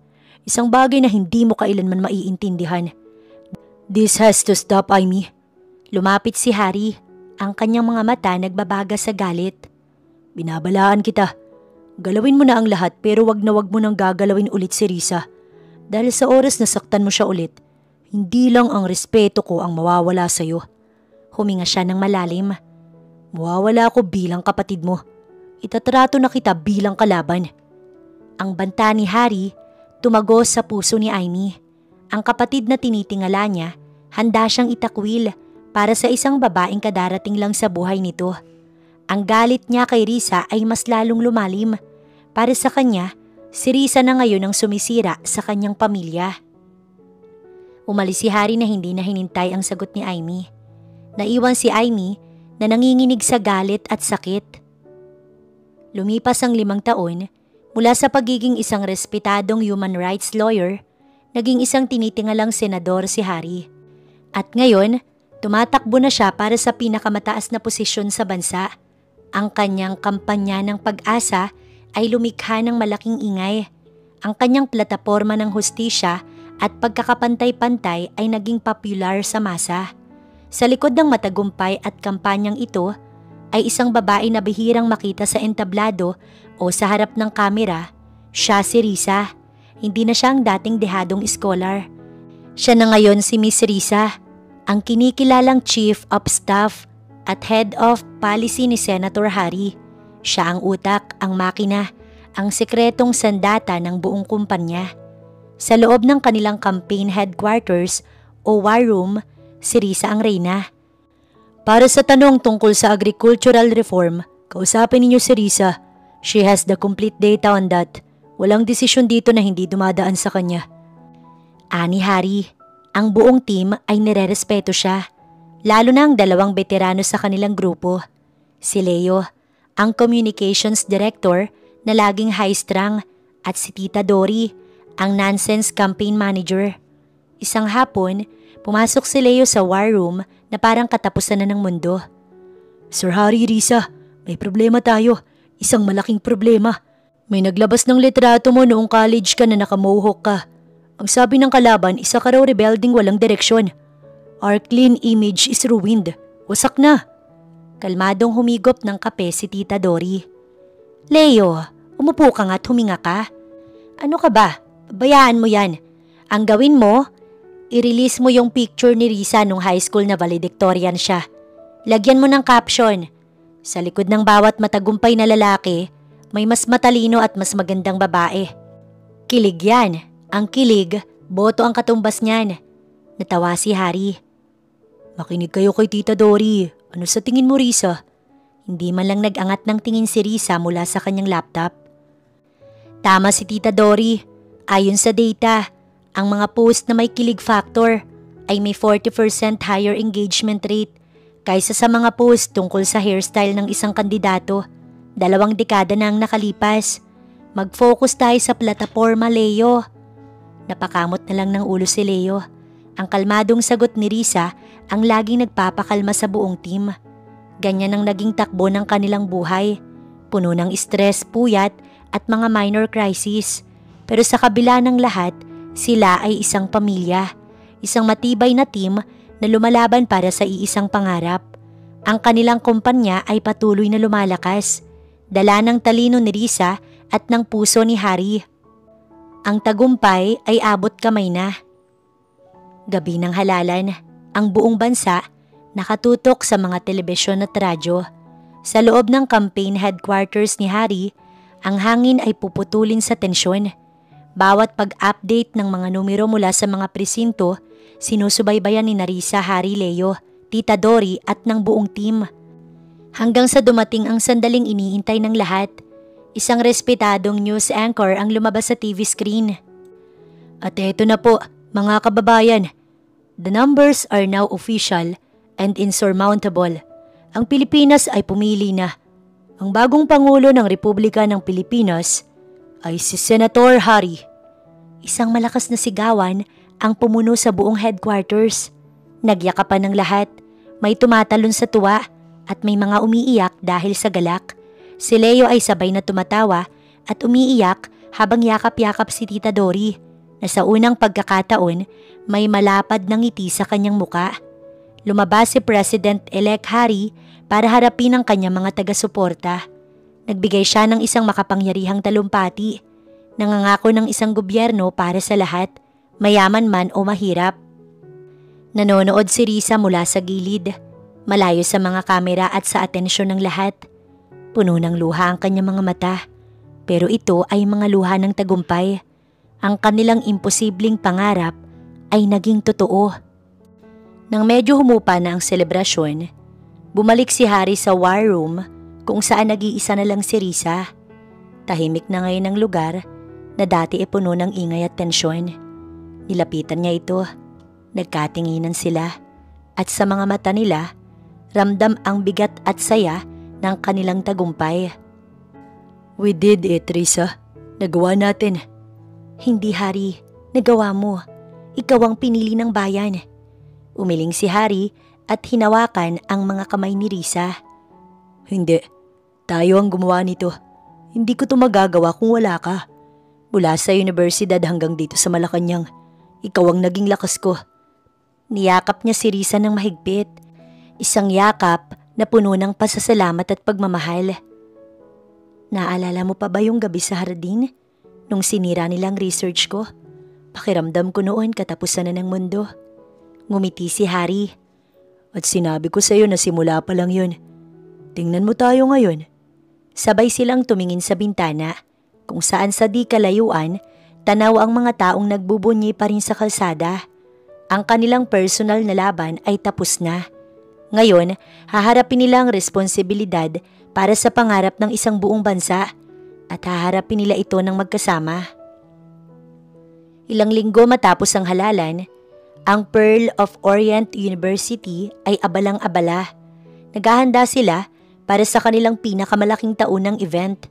Isang bagay na hindi mo kailanman maiintindihan. This has to stop, Amy. Lumapit si Harry. Ang kanyang mga mata nagbabaga sa galit. Binabalaan kita. Galawin mo na ang lahat pero wag na wag mo nang gagalawin ulit si Risa. Dahil sa oras na saktan mo siya ulit, hindi lang ang respeto ko ang mawawala sa'yo. Huminga siya ng malalim. Mawawala ako bilang kapatid mo. Itatrato na kita bilang kalaban. Ang banta ni Harry tumagos sa puso ni Amy. Ang kapatid na tinitingala niya, handa siyang itakwil para sa isang babaeng kadarating lang sa buhay nito. Ang galit niya kay Risa ay mas lalong lumalim. Para sa kanya, si Risa na ngayon ang sumisira sa kanyang pamilya. Umalis si Harry na hindi na hinintay ang sagot ni Amy. Naiwan si Amy na nanginginig sa galit at sakit. Lumipas ang 5 taon, mula sa pagiging isang respetadong human rights lawyer, naging isang tinitingalang senador si Harry. At ngayon, tumatakbo na siya para sa pinakamataas na posisyon sa bansa. Ang kanyang kampanya ng pag-asa ay lumikha ng malaking ingay. Ang kanyang plataporma ng hustisya at pagkakapantay-pantay ay naging popular sa masa. Sa likod ng matagumpay at kampanyang ito ay isang babae na bihirang makita sa entablado o sa harap ng kamera. Siya si Risa. Hindi na siya ang dating dehadong scholar. Siya na ngayon si Miss Risa, ang kinikilalang Chief of Staff at Head of Policy ni Senator Harry. Siya ang utak, ang makina, ang sekretong sandata ng buong kumpanya. Sa loob ng kanilang campaign headquarters o war room, si Risa ang reyna. Para sa tanong tungkol sa agricultural reform, kausapin ninyo si Risa. She has the complete data on that. Walang desisyon dito na hindi dumadaan sa kanya. Ani Hari, ang buong team ay nirerespeto siya. Lalo na ang dalawang veterano sa kanilang grupo. Si Leo, ang communications director na laging high-strung, at si Tita Dory, ang nonsense campaign manager. Isang hapon, pumasok si Leo sa war room na parang katapusan na ng mundo. Sir Harry, Risa, may problema tayo. Isang malaking problema. May naglabas ng litrato mo noong college ka na nakamohawk ka. Ang sabi ng kalaban, isa ka raw rebelding walang direksyon. Our clean image is ruined. Wasak na. Kalmadong humigop ng kape si Tita Dory. Leo, umupo ka nga at huminga ka. Ano ka ba? Bayaan mo yan. Ang gawin mo, i-release mo yung picture ni Risa nung high school na valedictorian siya. Lagyan mo ng caption. Sa likod ng bawat matagumpay na lalaki, may mas matalino at mas magandang babae. Kilig yan. Ang kilig, boto ang katumbas niyan. Natawa si Harry. Makinig kayo kay Tita Dory. Ano sa tingin mo, Risa? Hindi man lang nag-angat ng tingin si Risa mula sa kanyang laptop. Tama si Tita Dory. Ayon sa data, ang mga post na may kilig factor ay may 40% higher engagement rate kaysa sa mga post tungkol sa hairstyle ng isang kandidato. 2 dekada na ang nakalipas. Mag-focus tayo sa plataforma, Leo. Napakamot na lang ng ulo si Leo. Ang kalmadong sagot ni Risa ang laging nagpapakalma sa buong team. Ganyan ang naging takbo ng kanilang buhay. Puno ng stress, puyat at mga minor crisis. Pero sa kabila ng lahat, sila ay isang pamilya. Isang matibay na team na lumalaban para sa iisang pangarap. Ang kanilang kumpanya ay patuloy na lumalakas. Dala ng talino ni Risa at ng puso ni Harry. Ang tagumpay ay abot kamay na. Gabi ng halalan, ang buong bansa nakatutok sa mga telebisyon at radyo. Sa loob ng campaign headquarters ni Harry, ang hangin ay puputulin sa tensyon. Bawat pag-update ng mga numero mula sa mga presinto, sinusubaybayan ni Risa, Harry, Leo, Tita Dory at ng buong team. Hanggang sa dumating ang sandaling iniintay ng lahat, isang respetadong news anchor ang lumabas sa TV screen. At eto na po, mga kababayan. The numbers are now official and insurmountable. Ang Pilipinas ay pumili na. Ang bagong Pangulo ng Republika ng Pilipinas ay si Senator Harry. Isang malakas na sigawan ang pumuno sa buong headquarters. Nagyakapan ng lahat. May tumatalon sa tuwa at may mga umiiyak dahil sa galak. Si Leo ay sabay na tumatawa at umiiyak habang yakap-yakap si Tita Dory na sa unang pagkakataon may malapad ng ngiti sa kanyang muka. Lumabas si President-elect Harry para harapin ang kanyang mga taga-suporta. Nagbigay siya ng isang makapangyarihang talumpati. Nangangako ng isang gobyerno para sa lahat, mayaman man o mahirap. Nanonood si Risa mula sa gilid, malayo sa mga kamera at sa atensyon ng lahat. Puno ng luha ang kanyang mga mata, pero ito ay mga luha ng tagumpay. Ang kanilang imposibleng pangarap ay naging totoo. Nang medyo humupa na ang selebrasyon, bumalik si Harry sa war room kung saan nag-iisa na lang si Risa. Tahimik na ngayon ang lugar na dati ay puno ng ingay at tensyon. Nilapitan niya ito, nagkatinginan sila at sa mga mata nila, ramdam ang bigat at saya ng kanilang tagumpay. We did it, Risa. Nagawa natin. Hindi, Harry. Nagawa mo. Ikaw ang pinili ng bayan. Umiling si Harry at hinawakan ang mga kamay ni Risa. Hindi. Tayo ang gumawa nito. Hindi ko ito magagawa kung wala ka. Mula sa universidad hanggang dito sa Malacanang, ikaw ang naging lakas ko. Niyakap niya si Risa ng mahigpit. Isang yakap na puno ng pasasalamat at pagmamahal. Naalala mo pa ba yung gabi sa hardin? Nung sinira nilang research ko, pakiramdam ko noon katapusan na ng mundo. Ngumiti si Harry. At sinabi ko sa iyo na simula pa lang yun. Tingnan mo tayo ngayon. Sabay silang tumingin sa bintana. kung saan sa di kalayuan, tanaw ang mga taong nagbubunyi pa rin sa kalsada. Ang kanilang personal na laban ay tapos na. Ngayon, haharapin nila ang responsibilidad para sa pangarap ng isang buong bansa at haharapin nila ito ng magkasama. Ilang linggo matapos ang halalan, ang Pearl of Orient University ay abalang-abala. Naghahanda sila para sa kanilang pinakamalaking taunang event,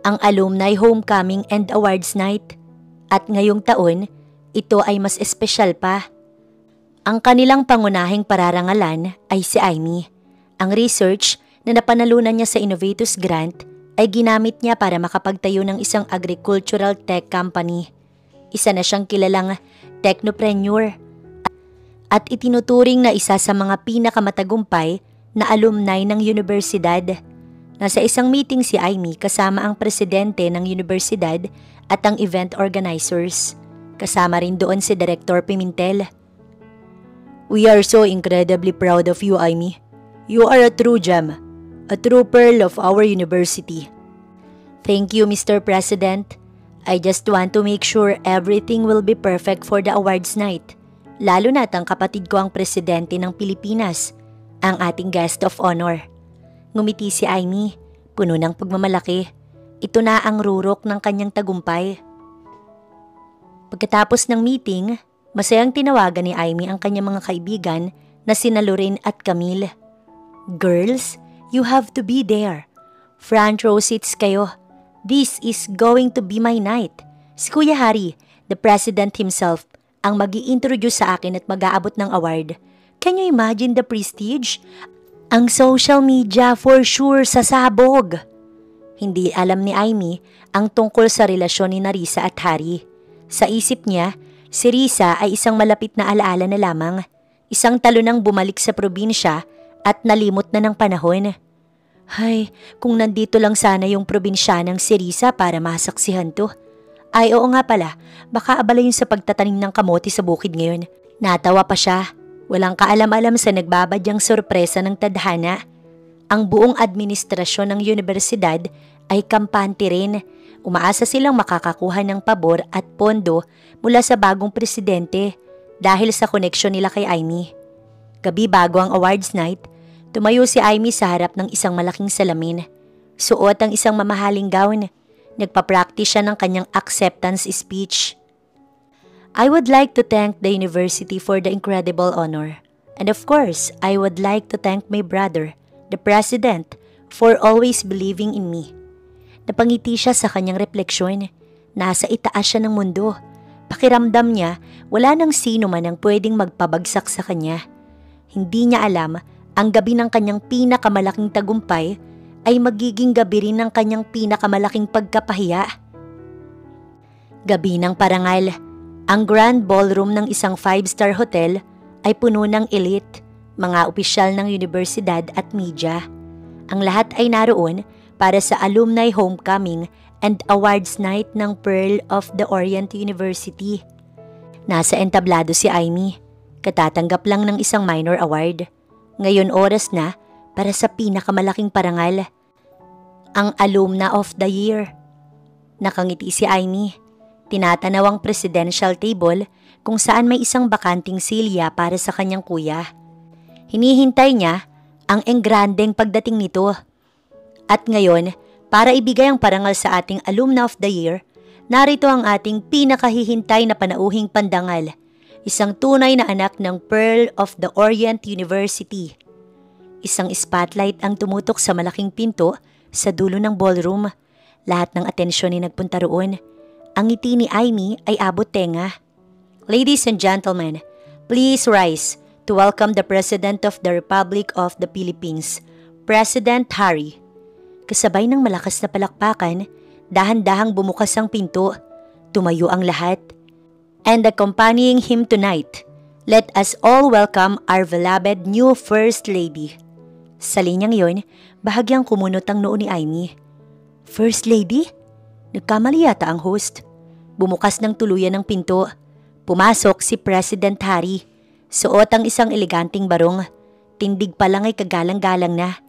ang Alumni Homecoming and Awards Night. At ngayong taon, ito ay mas espesyal pa. Ang kanilang pangunahing pararangalan ay si Aimee. Ang research na napanalunan niya sa Innovatus Grant ay ginamit niya para makapagtayo ng isang agricultural tech company. Isa na siyang kilalang technopreneur at itinuturing na isa sa mga pinakamatagumpay na alumni ng universidad. Nasa isang meeting si Aimee kasama ang presidente ng universidad at ang event organizers. Kasama rin doon si Director Pimentel. "We are so incredibly proud of you, Aimee. You are a true gem, a true pearl of our university." "Thank you, Mr. President. I just want to make sure everything will be perfect for the awards night. Lalo na't ang kapatid ko ang presidente ng Pilipinas, ang ating guest of honor." Ngumiti si Aimee, puno ng pagmamalaki. Ito na ang rurok ng kanyang tagumpay. Pagkatapos ng meeting, masayang tinawagan ni Aimee ang kanyang mga kaibigan na sina Lorraine at Camille. "Girls, you have to be there. Front row seats kayo. This is going to be my night. Si Kuya Harry, the president himself, ang mag-i-introduce sa akin at mag-aabot ng award. Can you imagine the prestige? Ang social media for sure sasabog." Hindi alam ni Aimee ang tungkol sa relasyon ni Risa at Harry. Sa isip niya, si Risa ay isang malapit na alaala na lamang. Isang talonang bumalik sa probinsya at nalimot na ng panahon. Ay, kung nandito lang sana yung probinsyanang si Risa para masaksihan to. Ay, oo nga pala, baka abala yun sa pagtatanim ng kamote sa bukid ngayon. Natawa pa siya. Walang kaalam-alam sa nagbabadyang sorpresa ng tadhana. Ang buong administrasyon ng universidad ay kampante rin. Umaasa silang makakakuha ng pabor at pondo mula sa bagong presidente dahil sa koneksyon nila kay Aimee. Gabi bago ang awards night, tumayo si Aimee sa harap ng isang malaking salamin. Suot ang isang mamahaling gown. Nagpa-practice siya ng kanyang acceptance speech. "I would like to thank the university for the incredible honor. And of course, I would like to thank my brother, the president, for always believing in me." Napangiti siya sa kanyang refleksyon. Nasa itaas siya ng mundo. Pakiramdam niya, wala nang sino man ang pwedeng magpabagsak sa kanya. Hindi niya alam, ang gabi ng kanyang pinakamalaking tagumpay ay magiging gabi rin ng kanyang pinakamalaking pagkapahiya. Gabi ng parangal. Ang grand ballroom ng isang 5-star hotel ay puno ng elite, mga opisyal ng universidad at media. Ang lahat ay naroon para sa Alumni Homecoming and Awards Night ng Pearl of the Orient University. Nasa entablado si Aimee. Katatanggap lang ng isang minor award. Ngayon oras na para sa pinakamalaking parangal, ang Alumna of the Year. Nakangiti si Aimee. Tinatanaw ang presidential table kung saan may isang bakanting silya para sa kanyang kuya. Hinihintay niya ang engrandeng pagdating nito. At ngayon, para ibigay ang parangal sa ating Alumna of the Year, narito ang ating pinakahihintay na panauhing pandangal, isang tunay na anak ng Pearl of the Orient University. Isang spotlight ang tumutok sa malaking pinto sa dulo ng ballroom. Lahat ng atensyon ay nagpunta roon. Ang ngiti ni Aimee ay abot tenga. "Ladies and gentlemen, please rise to welcome the President of the Republic of the Philippines, President Harry." Kasabay ng malakas na palakpakan, dahan-dahang bumukas ang pinto. Tumayo ang lahat. And accompanying him tonight, let us all welcome our beloved new First Lady. Sa linyang yon, bahagyang kumunot ang noo ni Aimee. "First Lady?" Nagkamali yata ang host. Bumukas ng tuluyan ng pinto. Pumasok si President Harry. Suot ang isang eleganteng barong. Tindig pa lang ay kagalang-galang na.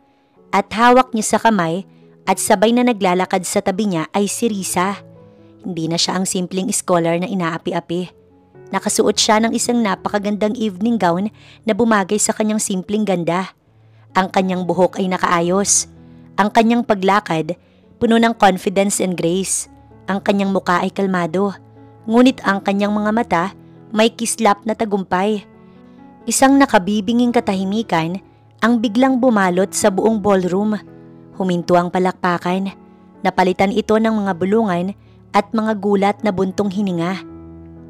At hawak niya sa kamay at sabay na naglalakad sa tabi niya ay si Risa. Hindi na siya ang simpleng scholar na inaapi-api. Nakasuot siya ng isang napakagandang evening gown na bumagay sa kanyang simpleng ganda. Ang kanyang buhok ay nakaayos. Ang kanyang paglakad, puno ng confidence and grace. Ang kanyang muka ay kalmado. Ngunit ang kanyang mga mata may kislap na tagumpay. Isang nakabibinging katahimikan ang biglang bumalot sa buong ballroom. Huminto ang palakpakan. Napalitan ito ng mga bulungan at mga gulat na buntong hininga.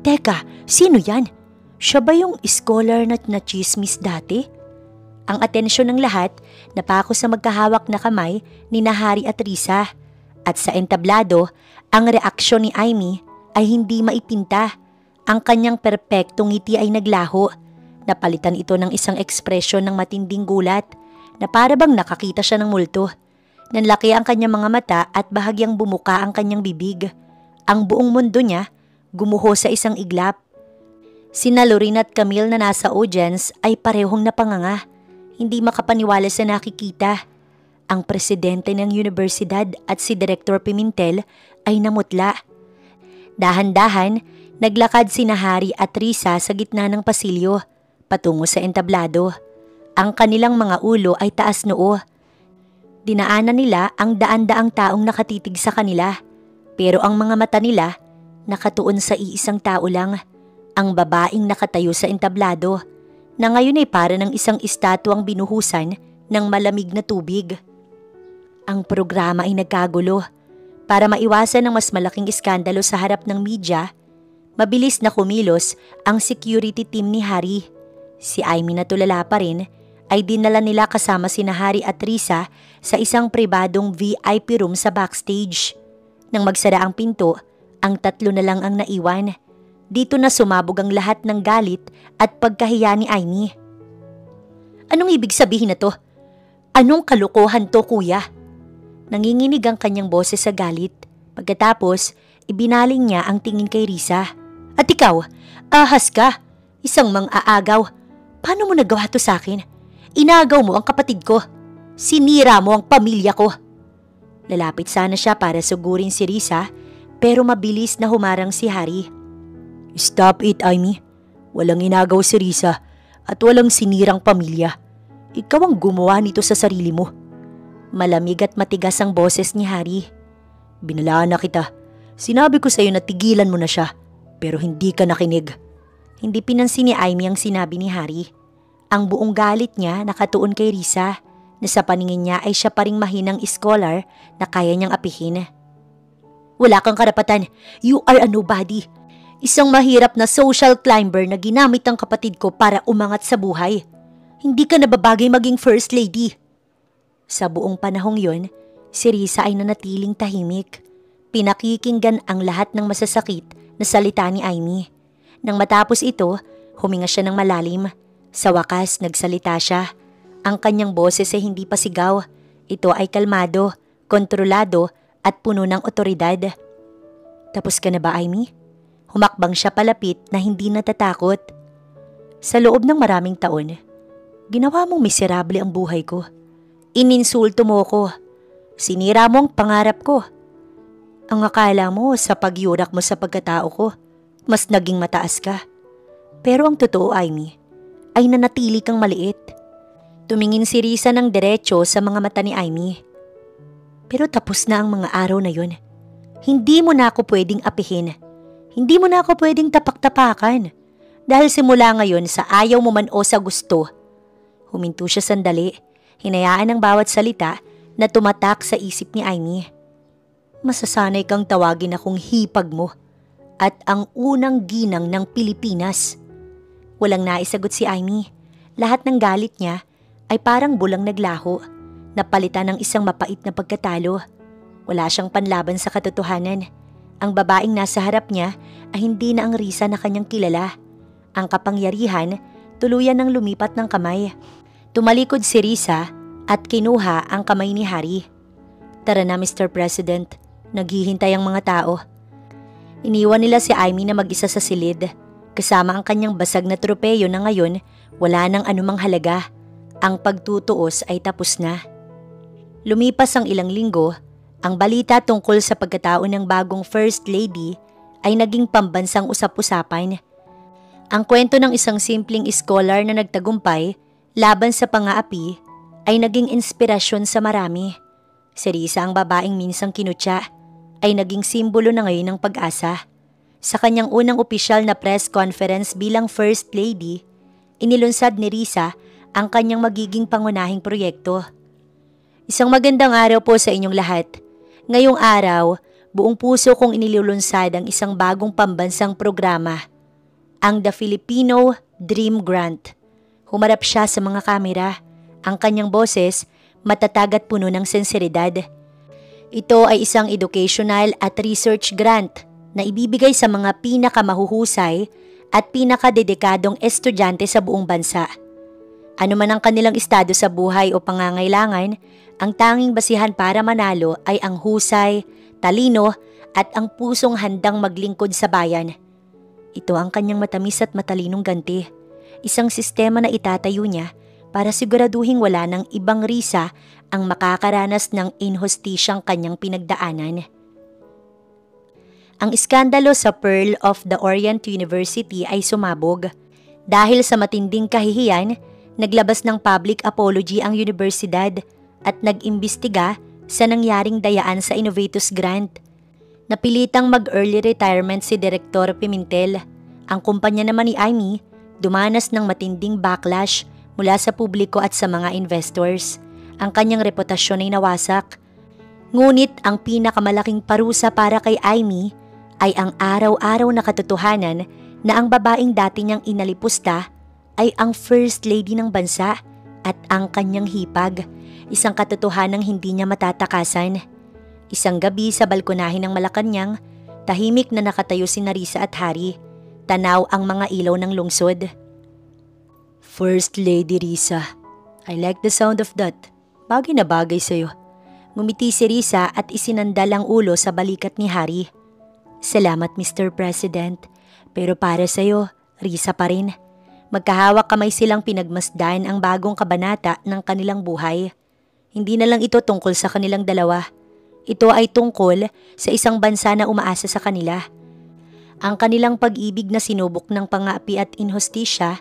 Teka, sino yan? Siya ba yung scholar na chismis dati? Ang atensyon ng lahat napako sa magkahawak na kamay ni Hari at Risa. At sa entablado, ang reaksyon ni Amy ay hindi maipinta. Ang kanyang perpektong ngiti ay naglaho. Napalitan ito ng isang ekspresyon ng matinding gulat na para bang nakakita siya ng multo. Nanlaki ang kanyang mga mata at bahagyang bumuka ang kanyang bibig. Ang buong mundo niya gumuho sa isang iglap. Sina Lorin at Camille na nasa audience ay parehong napanganga. Hindi makapaniwala sa nakikita. Ang presidente ng universidad at si Director Pimentel ay namutla. Dahan-dahan, naglakad sina Hari at Risa sa gitna ng pasilyo, patungo sa entablado. Ang kanilang mga ulo ay taas noo. Dinaanan nila ang daan-daang taong nakatitig sa kanila, pero ang mga mata nila nakatuon sa iisang tao lang, ang babaeng nakatayo sa entablado, na ngayon ay para ng isang estatwang binuhusan ng malamig na tubig. Ang programa ay nagkagulo. Para maiwasan ng mas malaking iskandalo sa harap ng media, mabilis na kumilos ang security team ni Hari. Si Amy na tulala pa rin ay dinala nila kasama sina Hari at Risa sa isang pribadong VIP room sa backstage. Nang magsara ang pinto, ang tatlo na lang ang naiwan. Dito na sumabog ang lahat ng galit at pagkahiya ni Amy. Anong ibig sabihin na to? Anong kalokohan to, kuya? Nanginginig ang kanyang boses sa galit. Pagkatapos, ibinaling niya ang tingin kay Risa. At ikaw, ahas ka. Isang mang-aagaw. Paano mo nagawa to sa akin? Inagaw mo ang kapatid ko. Sinira mo ang pamilya ko. Lalapit sana siya para sugurin si Risa, pero mabilis na humarang si Hari. Stop it, Amy. Walang inagaw si Risa at walang sinirang pamilya. Ikaw ang gumawa nito sa sarili mo. Malamig at matigas ang boses ni Hari. Binalaan na kita. Sinabi ko sa iyo na tigilan mo na siya, pero hindi ka nakinig. Hindi pinansin ni Amy ang sinabi ni Hari. Ang buong galit niya nakatuon kay Risa, na sa paningin niya ay siya pa ring mahinang scholar na kaya niyang apihin. Wala kang karapatan. You are a nobody. Isang mahirap na social climber na ginamit ang kapatid ko para umangat sa buhay. Hindi ka nababagay maging first lady. Sa buong panahong yon, si Risa ay nanatiling tahimik. Pinakikinggan ang lahat ng masasakit na salita ni Amy. Nang matapos ito, huminga siya ng malalim. Sa wakas, nagsalita siya. Ang kanyang boses ay hindi pa sigaw. Ito ay kalmado, kontrolado at puno ng otoridad. Tapos ka na ba, Amy? Humakbang siya palapit na hindi natatakot. Sa loob ng maraming taon, ginawa mong miserable ang buhay ko. Ininsulto mo ko. Sinira mo ang pangarap ko. Ang akala mo sa pagyurak mo sa pagkatao ko, mas naging mataas ka. Pero ang totoo, Amy, ay nanatili kang maliit. Tumingin si Risa ng diretso sa mga mata ni Amy. Pero tapos na ang mga araw na yun. Hindi mo na ako pwedeng apihin. Hindi mo na ako pwedeng tapak-tapakan. Dahil simula ngayon sa ayaw mo man o sa gusto. Huminto siya sandali. Hinayaan ang bawat salita na tumatak sa isip ni Amy. Masasanay kang tawagin akong hipag mo at ang unang ginang ng Pilipinas. Walang naisagot si Amy. Lahat ng galit niya ay parang bulang naglaho, napalitan ng isang mapait na pagkatalo. Wala siyang panlaban sa katotohanan. Ang babaeng nasa harap niya ay hindi na ang Risa na kanyang kilala. Ang kapangyarihan tuluyan ng lumipat ng kamay. Tumalikod si Risa at kinuha ang kamay ni Hari. Tara na, Mr. President. Naghihintay ang mga tao. Iniwan nila si Amy na mag-isa sa silid. Kasama ang kanyang basag na tropeyo na ngayon wala nang anumang halaga. Ang pagtutuos ay tapos na. Lumipas ang ilang linggo, ang balita tungkol sa pagkatao ng bagong First Lady ay naging pambansang usap-usapan. Ang kwento ng isang simpleng scholar na nagtagumpay laban sa pang-aapi ay naging inspirasyon sa marami. Si Risa, ang babaeng minsang kinutya, ay naging simbolo na ngayon ng pag-asa. Sa kanyang unang opisyal na press conference bilang First Lady, inilunsad ni Risa ang kanyang magiging pangunahing proyekto. Isang magandang araw po sa inyong lahat. Ngayong araw, buong puso kong inilulunsad ang isang bagong pambansang programa, ang The Filipino Dream Grant. Humarap siya sa mga kamera, ang kanyang boses matatag at puno ng senseridad. Ito ay isang educational at research grant na ibibigay sa mga pinakamahuhusay at pinakadedikadong estudyante sa buong bansa. Ano man ang kanilang estado sa buhay o pangangailangan, ang tanging basihan para manalo ay ang husay, talino at ang pusong handang maglingkod sa bayan. Ito ang kanyang matamis at matalinong ganti, isang sistema na itatayo niya para siguraduhing wala ng ibang Risa ang makakaranas ng inhustisyang kanyang pinagdaanan. Ang iskandalo sa Pearl of the Orient University ay sumabog. Dahil sa matinding kahihiyan, naglabas ng public apology ang universidad at nag-imbestiga sa nangyaring dayaan sa Innovatus Grant. Napilitang mag-early retirement si Direktor Pimentel. Ang kumpanya naman ni Amy dumanas ng matinding backlash mula sa publiko at sa mga investors. Ang kanyang reputasyon ay nawasak. Ngunit ang pinakamalaking parusa para kay Amy ay ang araw-araw na katotohanan na ang babaeng dati niyang inalipusta ay ang First Lady ng bansa at ang kanyang hipag, isang katotohanang hindi niya matatakasan. Isang gabi sa balkonahe ng Malacanang, tahimik na nakatayo si Risa at Harry, tanaw ang mga ilaw ng lungsod. First Lady Risa, I like the sound of that. Bagay na bagay sa'yo. Ngumiti si Risa at isinandal ang ulo sa balikat ni Harry. Salamat Mr. President, pero para sa'yo, Risa pa rin. Magkahawak kamay silang pinagmasdan ang bagong kabanata ng kanilang buhay. Hindi na lang ito tungkol sa kanilang dalawa. Ito ay tungkol sa isang bansa na umaasa sa kanila. Ang kanilang pag-ibig na sinubok ng pang-aapi at inhustisya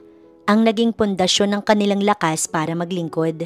ang naging pundasyon ng kanilang lakas para maglingkod.